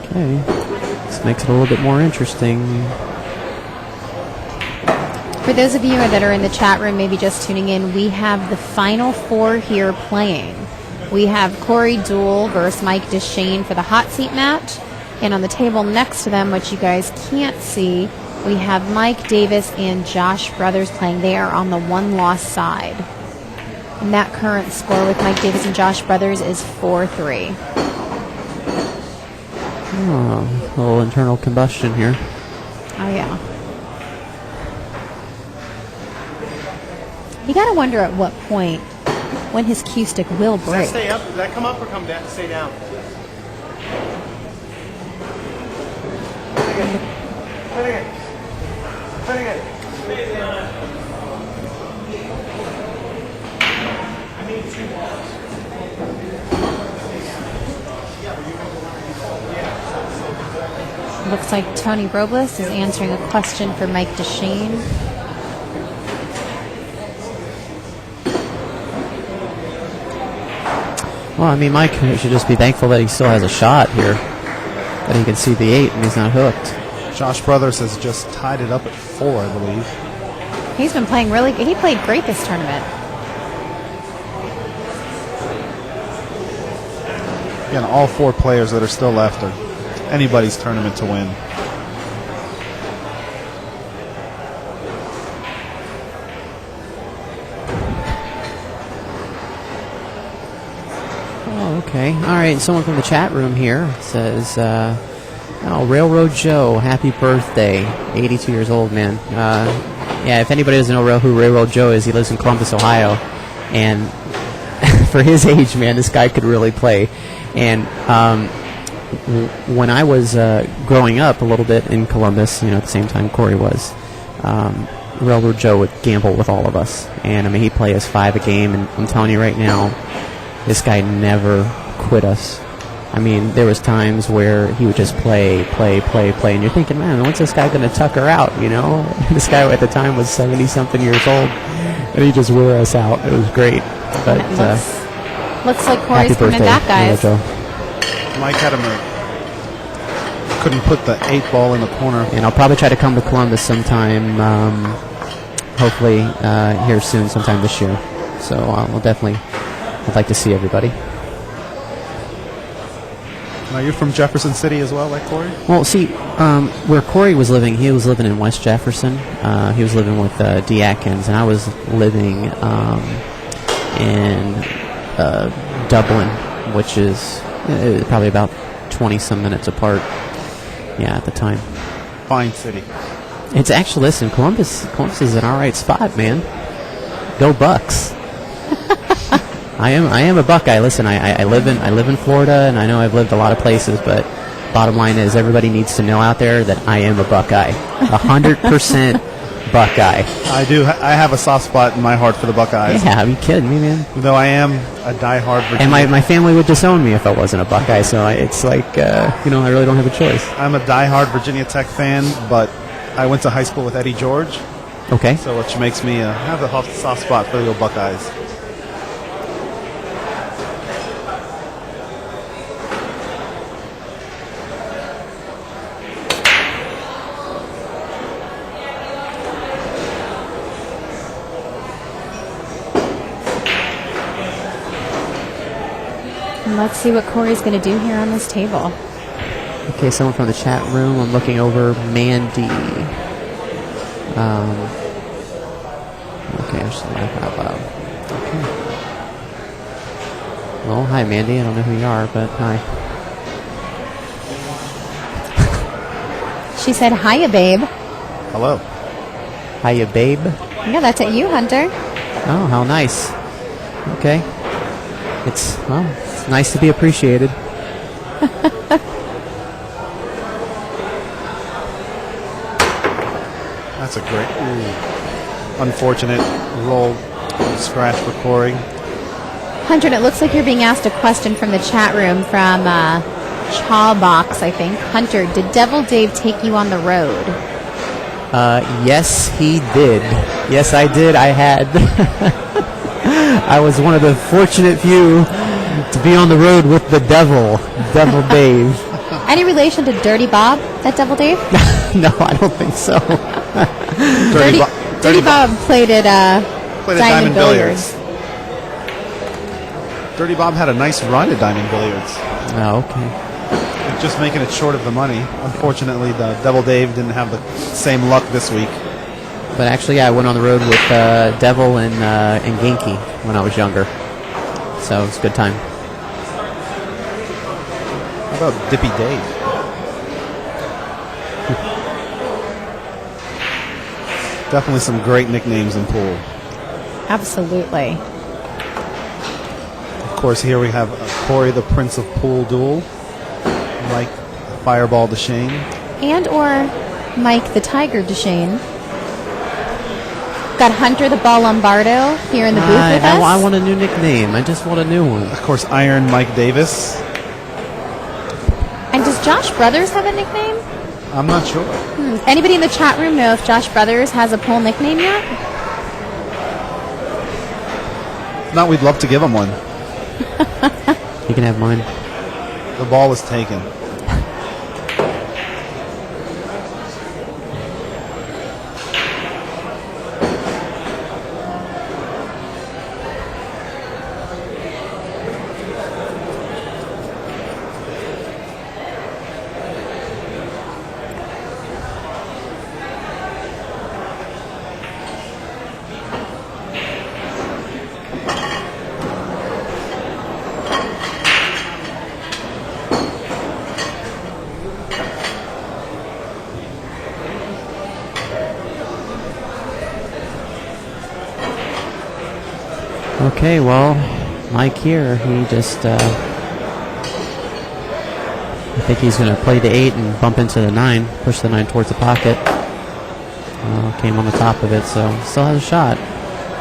[SPEAKER 5] Okay. This makes it a little bit more interesting.
[SPEAKER 3] For those of you that are in the chat room, maybe just tuning in, we have the final four here playing. We have Corey Deuel versus Mike Dechaine for the hot seat match. And on the table next to them, which you guys can't see, we have Mike Davis and Josh Brothers playing. They are on the one-loss side. And that current score with Mike Davis and Josh Brothers is 4-3.
[SPEAKER 5] Oh, a little internal combustion here.
[SPEAKER 3] Oh, yeah. You got to wonder at what point when his cue stick will break.
[SPEAKER 7] Does that stay up? Does that come up or come down? Stay down?
[SPEAKER 3] Looks like Tony Robles is answering a question for Mike Dechaine.
[SPEAKER 5] Well, I mean, Mike should just be thankful that he still has a shot here, that he can see the 8 and he's not hooked.
[SPEAKER 2] Josh Brothers has just tied it up at 4, I believe.
[SPEAKER 3] He's been playing really good. He played great this tournament.
[SPEAKER 2] Again, all 4 players that are still left are anybody's tournament to win.
[SPEAKER 5] Oh, okay. All right, someone from the chat room here says, oh, Railroad Joe, happy birthday. 82 years old, man. Yeah, if anybody doesn't know who Railroad Joe is, he lives in Columbus, Ohio. And for his age, man, this guy could really play. And when I was growing up a little bit in Columbus, at the same time Corey was, Railroad Joe would gamble with all of us. And, I mean, he'd play us 5 a game. And I'm telling you right now, this guy never quit us. I mean, there was times where he would just play, and you're thinking, man, when's this guy going to tuck her out, you know? This guy at the time was 70-something years old, and he just wore us out. It was great. But
[SPEAKER 3] looks like Corey's coming back, guys.
[SPEAKER 2] Mike had him couldn't put the 8 ball in the corner.
[SPEAKER 5] And I'll probably try to come to Columbus sometime, hopefully here soon, sometime this year. So we'll definitely, I'd like to see everybody.
[SPEAKER 2] Now, you're from Jefferson City as well, like Corey?
[SPEAKER 5] Well, see, where Corey was living, he was living in West Jefferson. He was living with D. Atkins, and I was living in Dublin, which is probably about 20-some minutes apart. Yeah, at the time.
[SPEAKER 2] Fine city.
[SPEAKER 5] It's actually, listen, Columbus is an all right spot, man. Go Bucks. I am a Buckeye. Listen, I live in Florida, and I know I've lived a lot of places, but bottom line is everybody needs to know out there that I am a Buckeye. 100% Buckeye.
[SPEAKER 2] I have a soft spot in my heart for the Buckeyes.
[SPEAKER 5] Yeah, are you kidding me, man?
[SPEAKER 2] Though I am a diehard Virginia.
[SPEAKER 5] And my family would disown me if I wasn't a Buckeye, so it's like, I really don't have a choice.
[SPEAKER 2] I'm a diehard Virginia Tech fan, but I went to high school with Eddie George.
[SPEAKER 5] Okay.
[SPEAKER 2] So which makes me have a soft spot for the old Buckeyes.
[SPEAKER 3] Let's see what Corey's going to do here on this table.
[SPEAKER 5] Okay, someone from the chat room. I'm looking over Mandy. Okay, I should laugh out loud. Okay. Well, hi, Mandy. I don't know who you are, but hi.
[SPEAKER 3] She said, hiya, babe.
[SPEAKER 2] Hello.
[SPEAKER 5] Hiya, babe.
[SPEAKER 3] Yeah, that's at you, Hunter.
[SPEAKER 5] Oh, how nice. Okay. It's nice to be appreciated.
[SPEAKER 2] That's a great, unfortunate roll scratch for Corey.
[SPEAKER 3] Hunter, it looks like you're being asked a question from the chat room from Chawbox, I think. Hunter, did Devil Dave take you on the road?
[SPEAKER 5] Yes, he did. Yes, I did. I had. I was one of the fortunate few to be on the road with the Devil Dave.
[SPEAKER 3] Any relation to Dirty Bob, that Devil Dave?
[SPEAKER 5] No, I don't think so.
[SPEAKER 3] Dirty Bob played at Diamond Billiards.
[SPEAKER 2] Dirty Bob had a nice run at Diamond Billiards.
[SPEAKER 5] Oh, okay.
[SPEAKER 2] Just making it short of the money. Unfortunately, the Devil Dave didn't have the same luck this week.
[SPEAKER 5] But actually, yeah, I went on the road with Devil and Genki when I was younger. So it's a good time.
[SPEAKER 2] How about Dippy Dave? Definitely some great nicknames in pool.
[SPEAKER 3] Absolutely.
[SPEAKER 2] Of course, here we have Corey, the Prince of Pool Duel. Mike, Fireball Dechaine.
[SPEAKER 3] And or Mike, the Tiger Dechaine. Got Hunter, the Ball Lombardo, here in the booth with us.
[SPEAKER 5] I want a new nickname. I just want a new one.
[SPEAKER 2] Of course, Iron Mike Davis.
[SPEAKER 3] And does Josh Brothers have a nickname?
[SPEAKER 2] I'm not sure.
[SPEAKER 3] Anybody in the chat room know if Josh Brothers has a pool nickname yet?
[SPEAKER 2] If not, we'd love to give him one.
[SPEAKER 5] You can have mine.
[SPEAKER 2] The ball is taken.
[SPEAKER 5] Okay, well, Mike here, he just, I think he's going to play the 8 and bump into the 9, push the 9 towards the pocket. Came on the top of it, so still has a shot.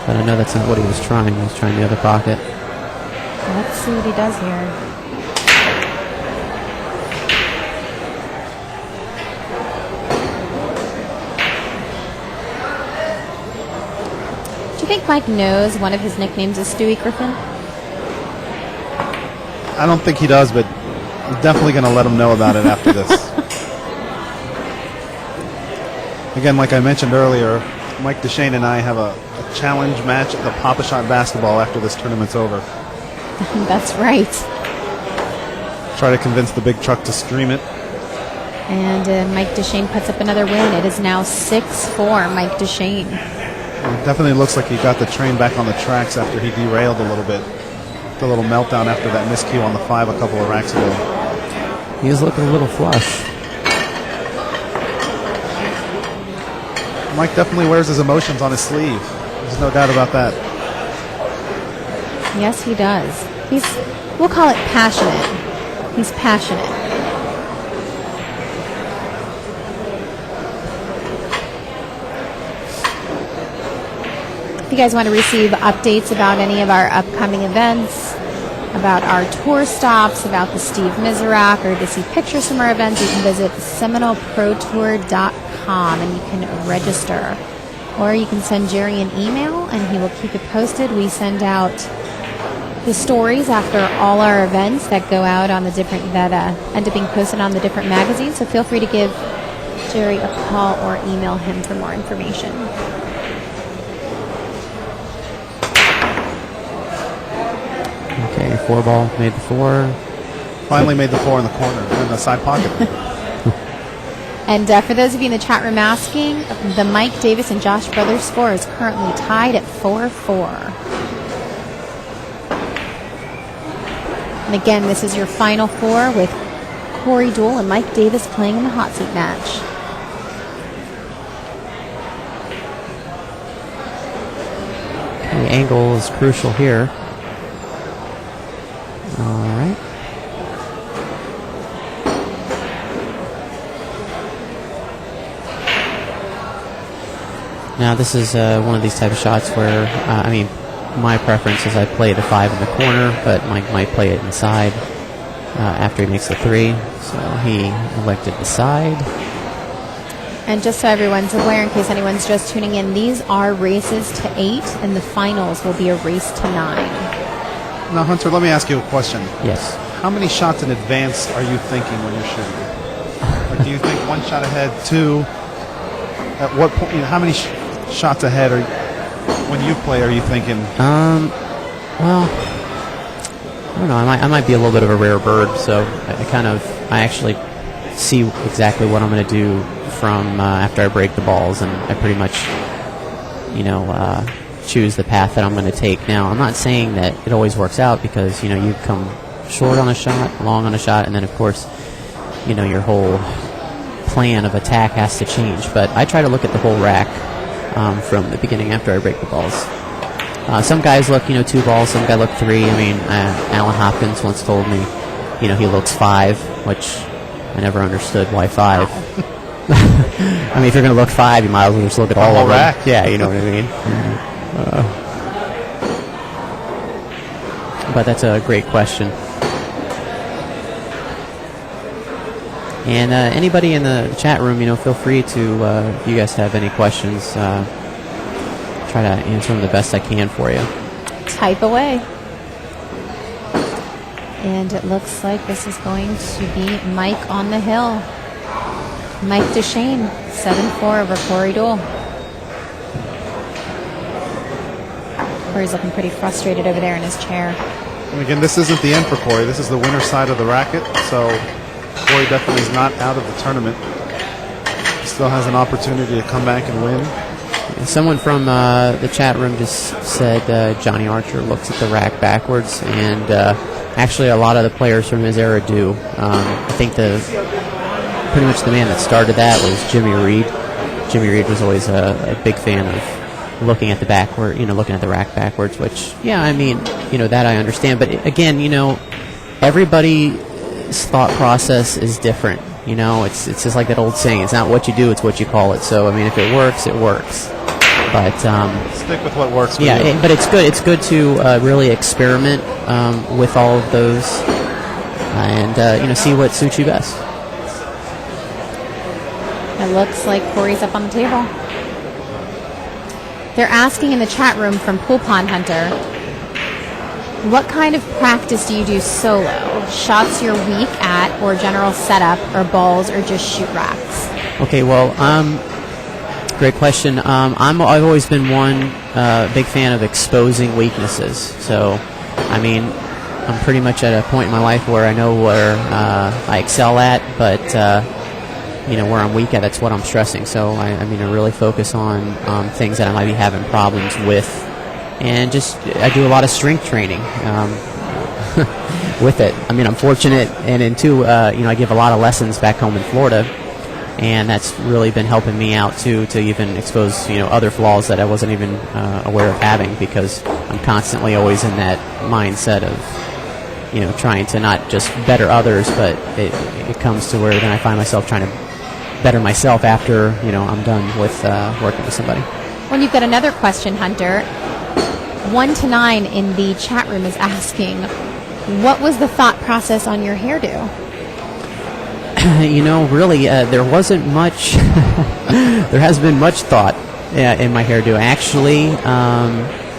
[SPEAKER 5] But I know that's not what he was trying. He was trying the other pocket.
[SPEAKER 3] Let's see what he does here. you think Mike knows one of his nicknames is Stewie Griffin?
[SPEAKER 2] I don't think he does, but I'm definitely going to let him know about it after this. Again, like I mentioned earlier, Mike Dechaine and I have a challenge match at the Pop-A-Shot basketball after this tournament's over.
[SPEAKER 3] That's right.
[SPEAKER 2] Try to convince the big truck to stream it.
[SPEAKER 3] And Mike Dechaine puts up another win. It is now 6-4, Mike Dechaine.
[SPEAKER 2] It definitely looks like he got the train back on the tracks after he derailed a little bit. The little meltdown after that miscue on the 5 a couple of racks ago.
[SPEAKER 5] He was looking a little flush.
[SPEAKER 2] Mike definitely wears his emotions on his sleeve. There's no doubt about that.
[SPEAKER 3] Yes, he does. We'll call it passionate. He's passionate. If you guys want to receive updates about any of our upcoming events, about our tour stops, about the Steve Miserak, or to see pictures from our events, you can visit SeminoleProTour.com and you can register. Or you can send Jerry an email and he will keep it posted. We send out the stories after all our events that go out on the different, that end up being posted on the different magazines. So feel free to give Jerry a call or email him for more information.
[SPEAKER 5] Okay, 4 ball made the 4.
[SPEAKER 2] Finally made the 4 in the corner, in the side pocket.
[SPEAKER 3] And for those of you in the chat room asking, the Mike Davis and Josh Brothers score is currently tied at 4-4. And again, this is your final 4 with Corey Deuel and Mike Davis playing in the hot seat match.
[SPEAKER 5] The angle is crucial here. All right. Now this is one of these type of shots where, I mean, my preference is I play the 5 in the corner, but Mike might play it inside after he makes the 3. So he elected the side.
[SPEAKER 3] And just so everyone's aware, in case anyone's just tuning in, these are races to 8, and the finals will be a race to 9.
[SPEAKER 2] Now, Hunter, let me ask you a question.
[SPEAKER 5] Yes.
[SPEAKER 2] How many shots in advance are you thinking when you're shooting? Like, do you think 1 shot ahead, 2? At what point? You know, how many shots ahead are when you play? Are you thinking?
[SPEAKER 5] Well, I don't know. I might be a little bit of a rare bird, so I actually see exactly what I'm going to do from after I break the balls, and I pretty much, choose the path that I'm going to take. Now, I'm not saying that it always works out because, you come short on a shot, long on a shot, and then, of course, your whole plan of attack has to change. But I try to look at the whole rack from the beginning after I break the balls. Some guys look, 2 balls, some guy look 3. I mean, Alan Hopkins once told me, he looks 5, which I never understood why 5. I mean, if you're going to look 5, you might as well just look at all of them.
[SPEAKER 2] Rack.
[SPEAKER 5] Yeah, you know what I mean. But that's a great question. And anybody in the chat room, feel free to, if you guys have any questions, try to answer them the best I can for you.
[SPEAKER 3] Type away. And it looks like this is going to be Mike on the hill. Mike Dechaine, 7-4 over Corey Deuel. Corey's looking pretty frustrated over there in his chair.
[SPEAKER 2] And again, this isn't the end for Corey. This is the winner's side of the racket. So Corey definitely is not out of the tournament. He still has an opportunity to come back and win.
[SPEAKER 5] Someone from the chat room just said Johnny Archer looks at the rack backwards, and actually a lot of the players from his era do. I think pretty much the man that started that was Jimmy Reed. Jimmy Reed was always a big fan of looking at the looking at the rack backwards, which, yeah, I mean, that I understand. But again, everybody's thought process is different. It's just like that old saying, it's not what you do, it's what you call it. So, I mean, if it works, it works. But
[SPEAKER 2] stick with what works for you.
[SPEAKER 5] Yeah, but it's good. It's good to really experiment with all of those and, see what suits you best.
[SPEAKER 3] It looks like Corey's up on the table. They're asking in the chat room from Pool Pond Hunter, what kind of practice do you do solo? Shots you're weak at, or general setup, or balls, or just shoot racks?
[SPEAKER 5] Okay, well, great question. I've always been one big fan of exposing weaknesses. So, I mean, I'm pretty much at a point in my life where I know where I excel at, but where I'm weak at, that's what I'm stressing. So, I really focus on things that I might be having problems with, and I do a lot of strength training with it. I mean, I'm fortunate, and then too, I give a lot of lessons back home in Florida. And that's really been helping me out too, to even expose other flaws that I wasn't even aware of having, because I'm constantly always in that mindset of trying to not just better others, but it comes to where then I find myself trying to better myself after I'm done with working with somebody.
[SPEAKER 3] Well, you've got another question, Hunter. 1 to 9 in the chat room is asking, what was the thought process on your hairdo?
[SPEAKER 5] Really, there wasn't much. There hasn't been much thought in my hairdo. Actually,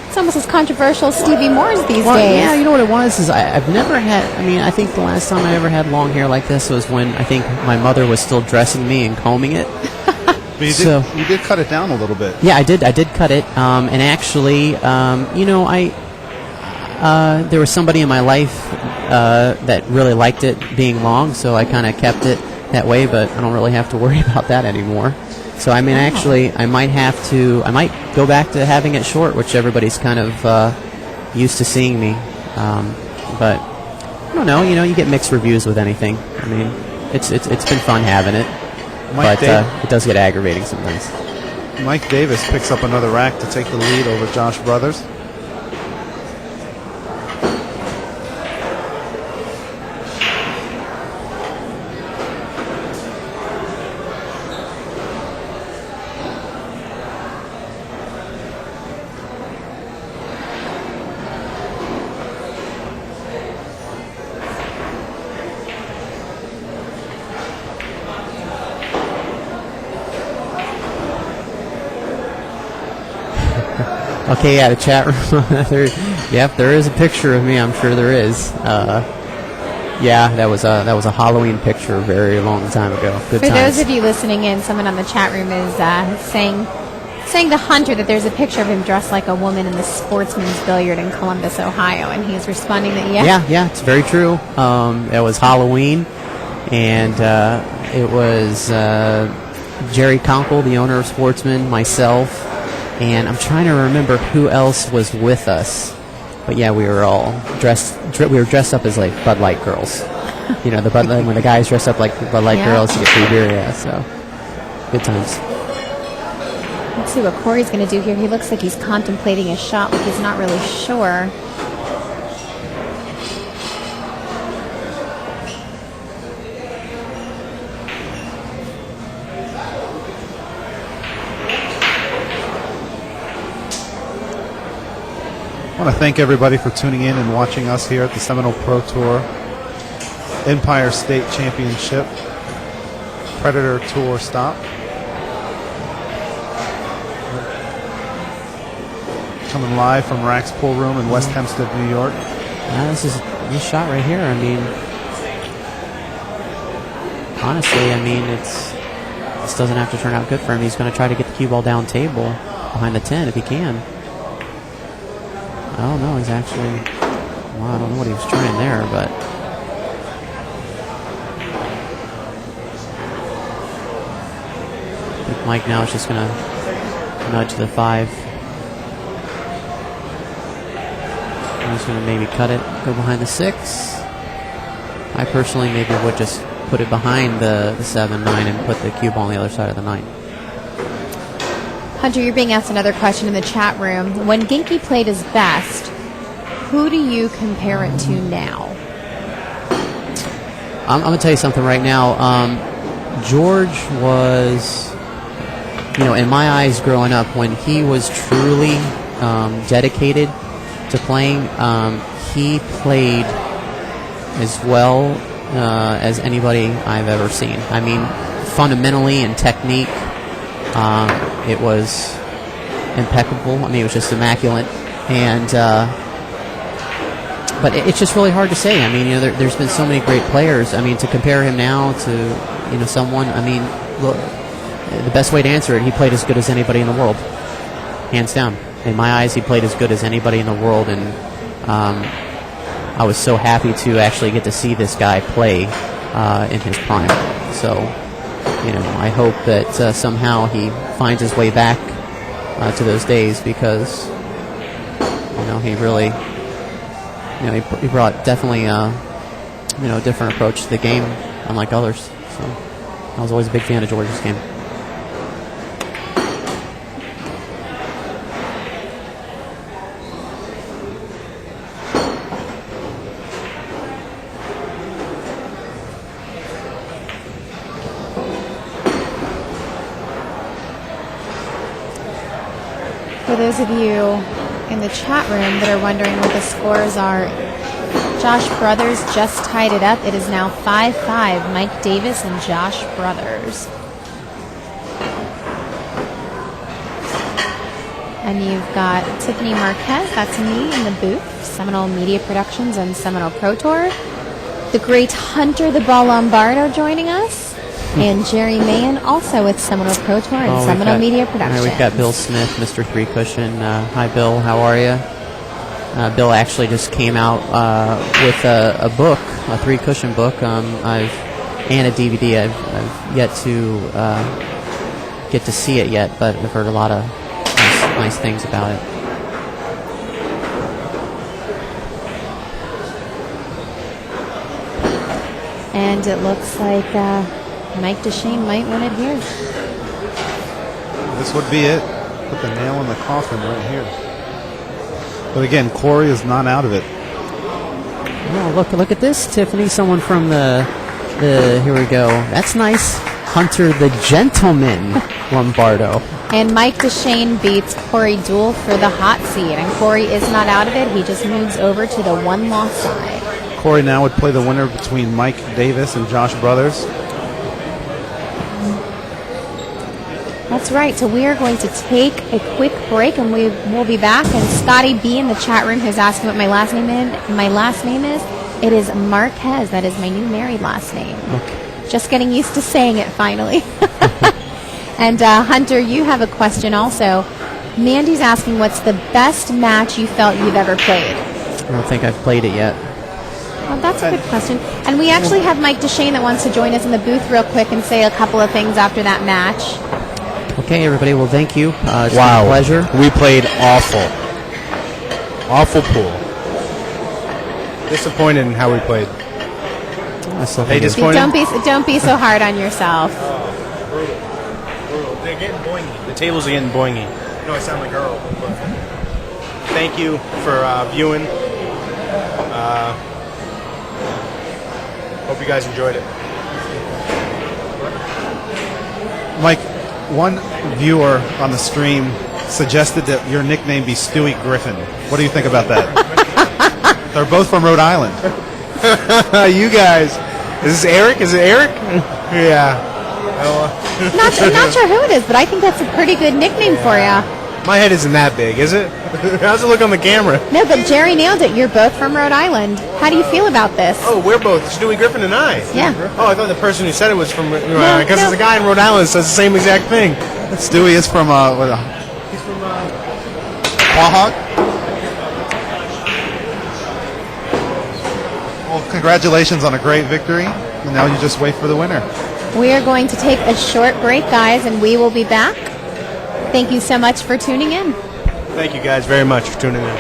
[SPEAKER 3] it's almost as controversial as Stevie Moore's these days.
[SPEAKER 5] Yeah, you know what it was is I've never had. I think the last time I ever had long hair like this was when I think my mother was still dressing me and combing it.
[SPEAKER 2] But you did cut it down a little bit.
[SPEAKER 5] Yeah, I did cut it, and actually, there was somebody in my life that really liked it being long, so I kind of kept it that way, but I don't really have to worry about that anymore. So, actually, I might go back to having it short, which everybody's kind of used to seeing me. But, I don't know, you get mixed reviews with anything. It's been fun having it, but it does get aggravating sometimes.
[SPEAKER 2] Mike Davis picks up another rack to take the lead over Josh Brothers.
[SPEAKER 5] Okay, yeah, the chat room. There is a picture of me. I'm sure there is. That was a Halloween picture a very long time ago. Good
[SPEAKER 3] For
[SPEAKER 5] times.
[SPEAKER 3] those of you listening in, someone on the chat room is saying to Hunter that there's a picture of him dressed like a woman in the Sportsman's Billiard in Columbus, Ohio, and he's responding that
[SPEAKER 5] Yeah, it's very true. It was Halloween, and it was Jerry Conkle, the owner of Sportsman, myself. And I'm trying to remember who else was with us. But yeah, we were all dressed up as like Bud Light girls. The Bud Light, when the guys dress up like Bud Light girls, you get free beer. Yeah, so good times.
[SPEAKER 3] Let's see what Corey's going to do here. He looks like he's contemplating a shot, like he's not really sure.
[SPEAKER 2] I want to thank everybody for tuning in and watching us here at the Seminole Pro Tour Empire State Championship Predator Tour stop. Coming live from Raxx Pool Room in West Hempstead, New York.
[SPEAKER 5] This shot right here. Honestly, this doesn't have to turn out good for him. He's going to try to get the cue ball down table behind the 10 if he can. I don't know. He's actually... Well, I don't know what he was trying there, but... I think Mike now is just going to nudge the 5. He's going to maybe cut it, go behind the 6. I personally maybe would just put it behind the 7, 9, and put the cue ball on the other side of the 9.
[SPEAKER 3] Hunter, you're being asked another question in the chat room. When Ginky played his best, who do you compare it to now?
[SPEAKER 5] I'm going to tell you something right now. George was, in my eyes growing up, when he was truly dedicated to playing, he played as well as anybody I've ever seen. Fundamentally and technique, it was impeccable. I mean, it was just immaculate. And but it's just really hard to say. I mean, there's been so many great players. I mean, to compare him now to someone. I mean, look, the best way to answer it, he played as good as anybody in the world, hands down. In my eyes, he played as good as anybody in the world, and I was so happy to actually get to see this guy play in his prime. So, I hope that somehow he finds his way back to those days, because he really, he brought definitely a different approach to the game, unlike others. So I was always a big fan of George's game.
[SPEAKER 3] For those of you in the chat room that are wondering what the scores are, Josh Brothers just tied it up. It is now 5-5, Mike Davis and Josh Brothers. And you've got Tiffany Marquez, that's me in the booth, Seminole Media Productions and Seminole Pro Tour. The great Hunter the Ball Lombardo joining us. And Jerry Mahan, also with Seminole Pro Tour and Seminole Media Productions.
[SPEAKER 5] We've got Bill Smith, Mr. Three Cushion. Hi, Bill. How are you? Bill actually just came out with a book, a Three Cushion book. And a DVD. I've yet to get to see it yet, but I've heard a lot of nice things about it.
[SPEAKER 3] And it looks like Mike Dechaine might win it here.
[SPEAKER 2] This would be it. Put the nail in the coffin right here. But again, Corey is not out of it.
[SPEAKER 5] Oh, look at this, Tiffany. Someone from the here we go. That's nice. Hunter the Gentleman Lombardo.
[SPEAKER 3] And Mike Dechaine beats Corey Deuel for the hot seat. And Corey is not out of it. He just moves over to the one-loss side.
[SPEAKER 2] Corey now would play the winner between Mike Davis and Josh Brothers.
[SPEAKER 3] That's right. So we are going to take a quick break, and we will be back. And Scotty B in the chat room who's asking what my last name is. It is Marquez. That is my new married last name.
[SPEAKER 5] Okay.
[SPEAKER 3] Just getting used to saying it finally. And Hunter, you have a question also. Mandy's asking, what's the best match you felt you've ever played?
[SPEAKER 5] I don't think I've played it yet.
[SPEAKER 3] Well, that's a good question. And we actually have Mike Dechaine that wants to join us in the booth real quick and say a couple of things after that match.
[SPEAKER 5] Okay, everybody. Well, thank you. It's been
[SPEAKER 7] Wow.
[SPEAKER 5] a pleasure.
[SPEAKER 7] We played awful. Awful pool. Disappointed in how we played. Hey, disappointed?
[SPEAKER 3] Don't be so hard on yourself.
[SPEAKER 7] Brutal. They're getting boingy. The tables are getting boingy. I know I sound like Earl, but thank you for viewing. Hope you guys enjoyed it.
[SPEAKER 2] Mike, one viewer on the stream suggested that your nickname be Stewie Griffin. What do you think about that? They're both from Rhode Island.
[SPEAKER 7] You guys. Is this Eric? Is it Eric? Yeah.
[SPEAKER 3] Not sure who it is, but I think that's a pretty good nickname for you.
[SPEAKER 7] My head isn't that big, is it? How's it look on the camera?
[SPEAKER 3] No, but Jerry nailed it. You're both from Rhode Island. How do you feel about this?
[SPEAKER 7] Oh, we're both Stewie Griffin and I.
[SPEAKER 3] Yeah.
[SPEAKER 7] Oh, I thought the person who said it was from. I guess there's a guy in Rhode Island that says the same exact thing.
[SPEAKER 2] Stewie is from
[SPEAKER 7] He's from.
[SPEAKER 2] Quahog. Well, congratulations on a great victory. And now you just wait for the winner.
[SPEAKER 3] We are going to take a short break, guys, and we will be back. Thank you so much for tuning in.
[SPEAKER 7] Thank you guys very much for tuning in.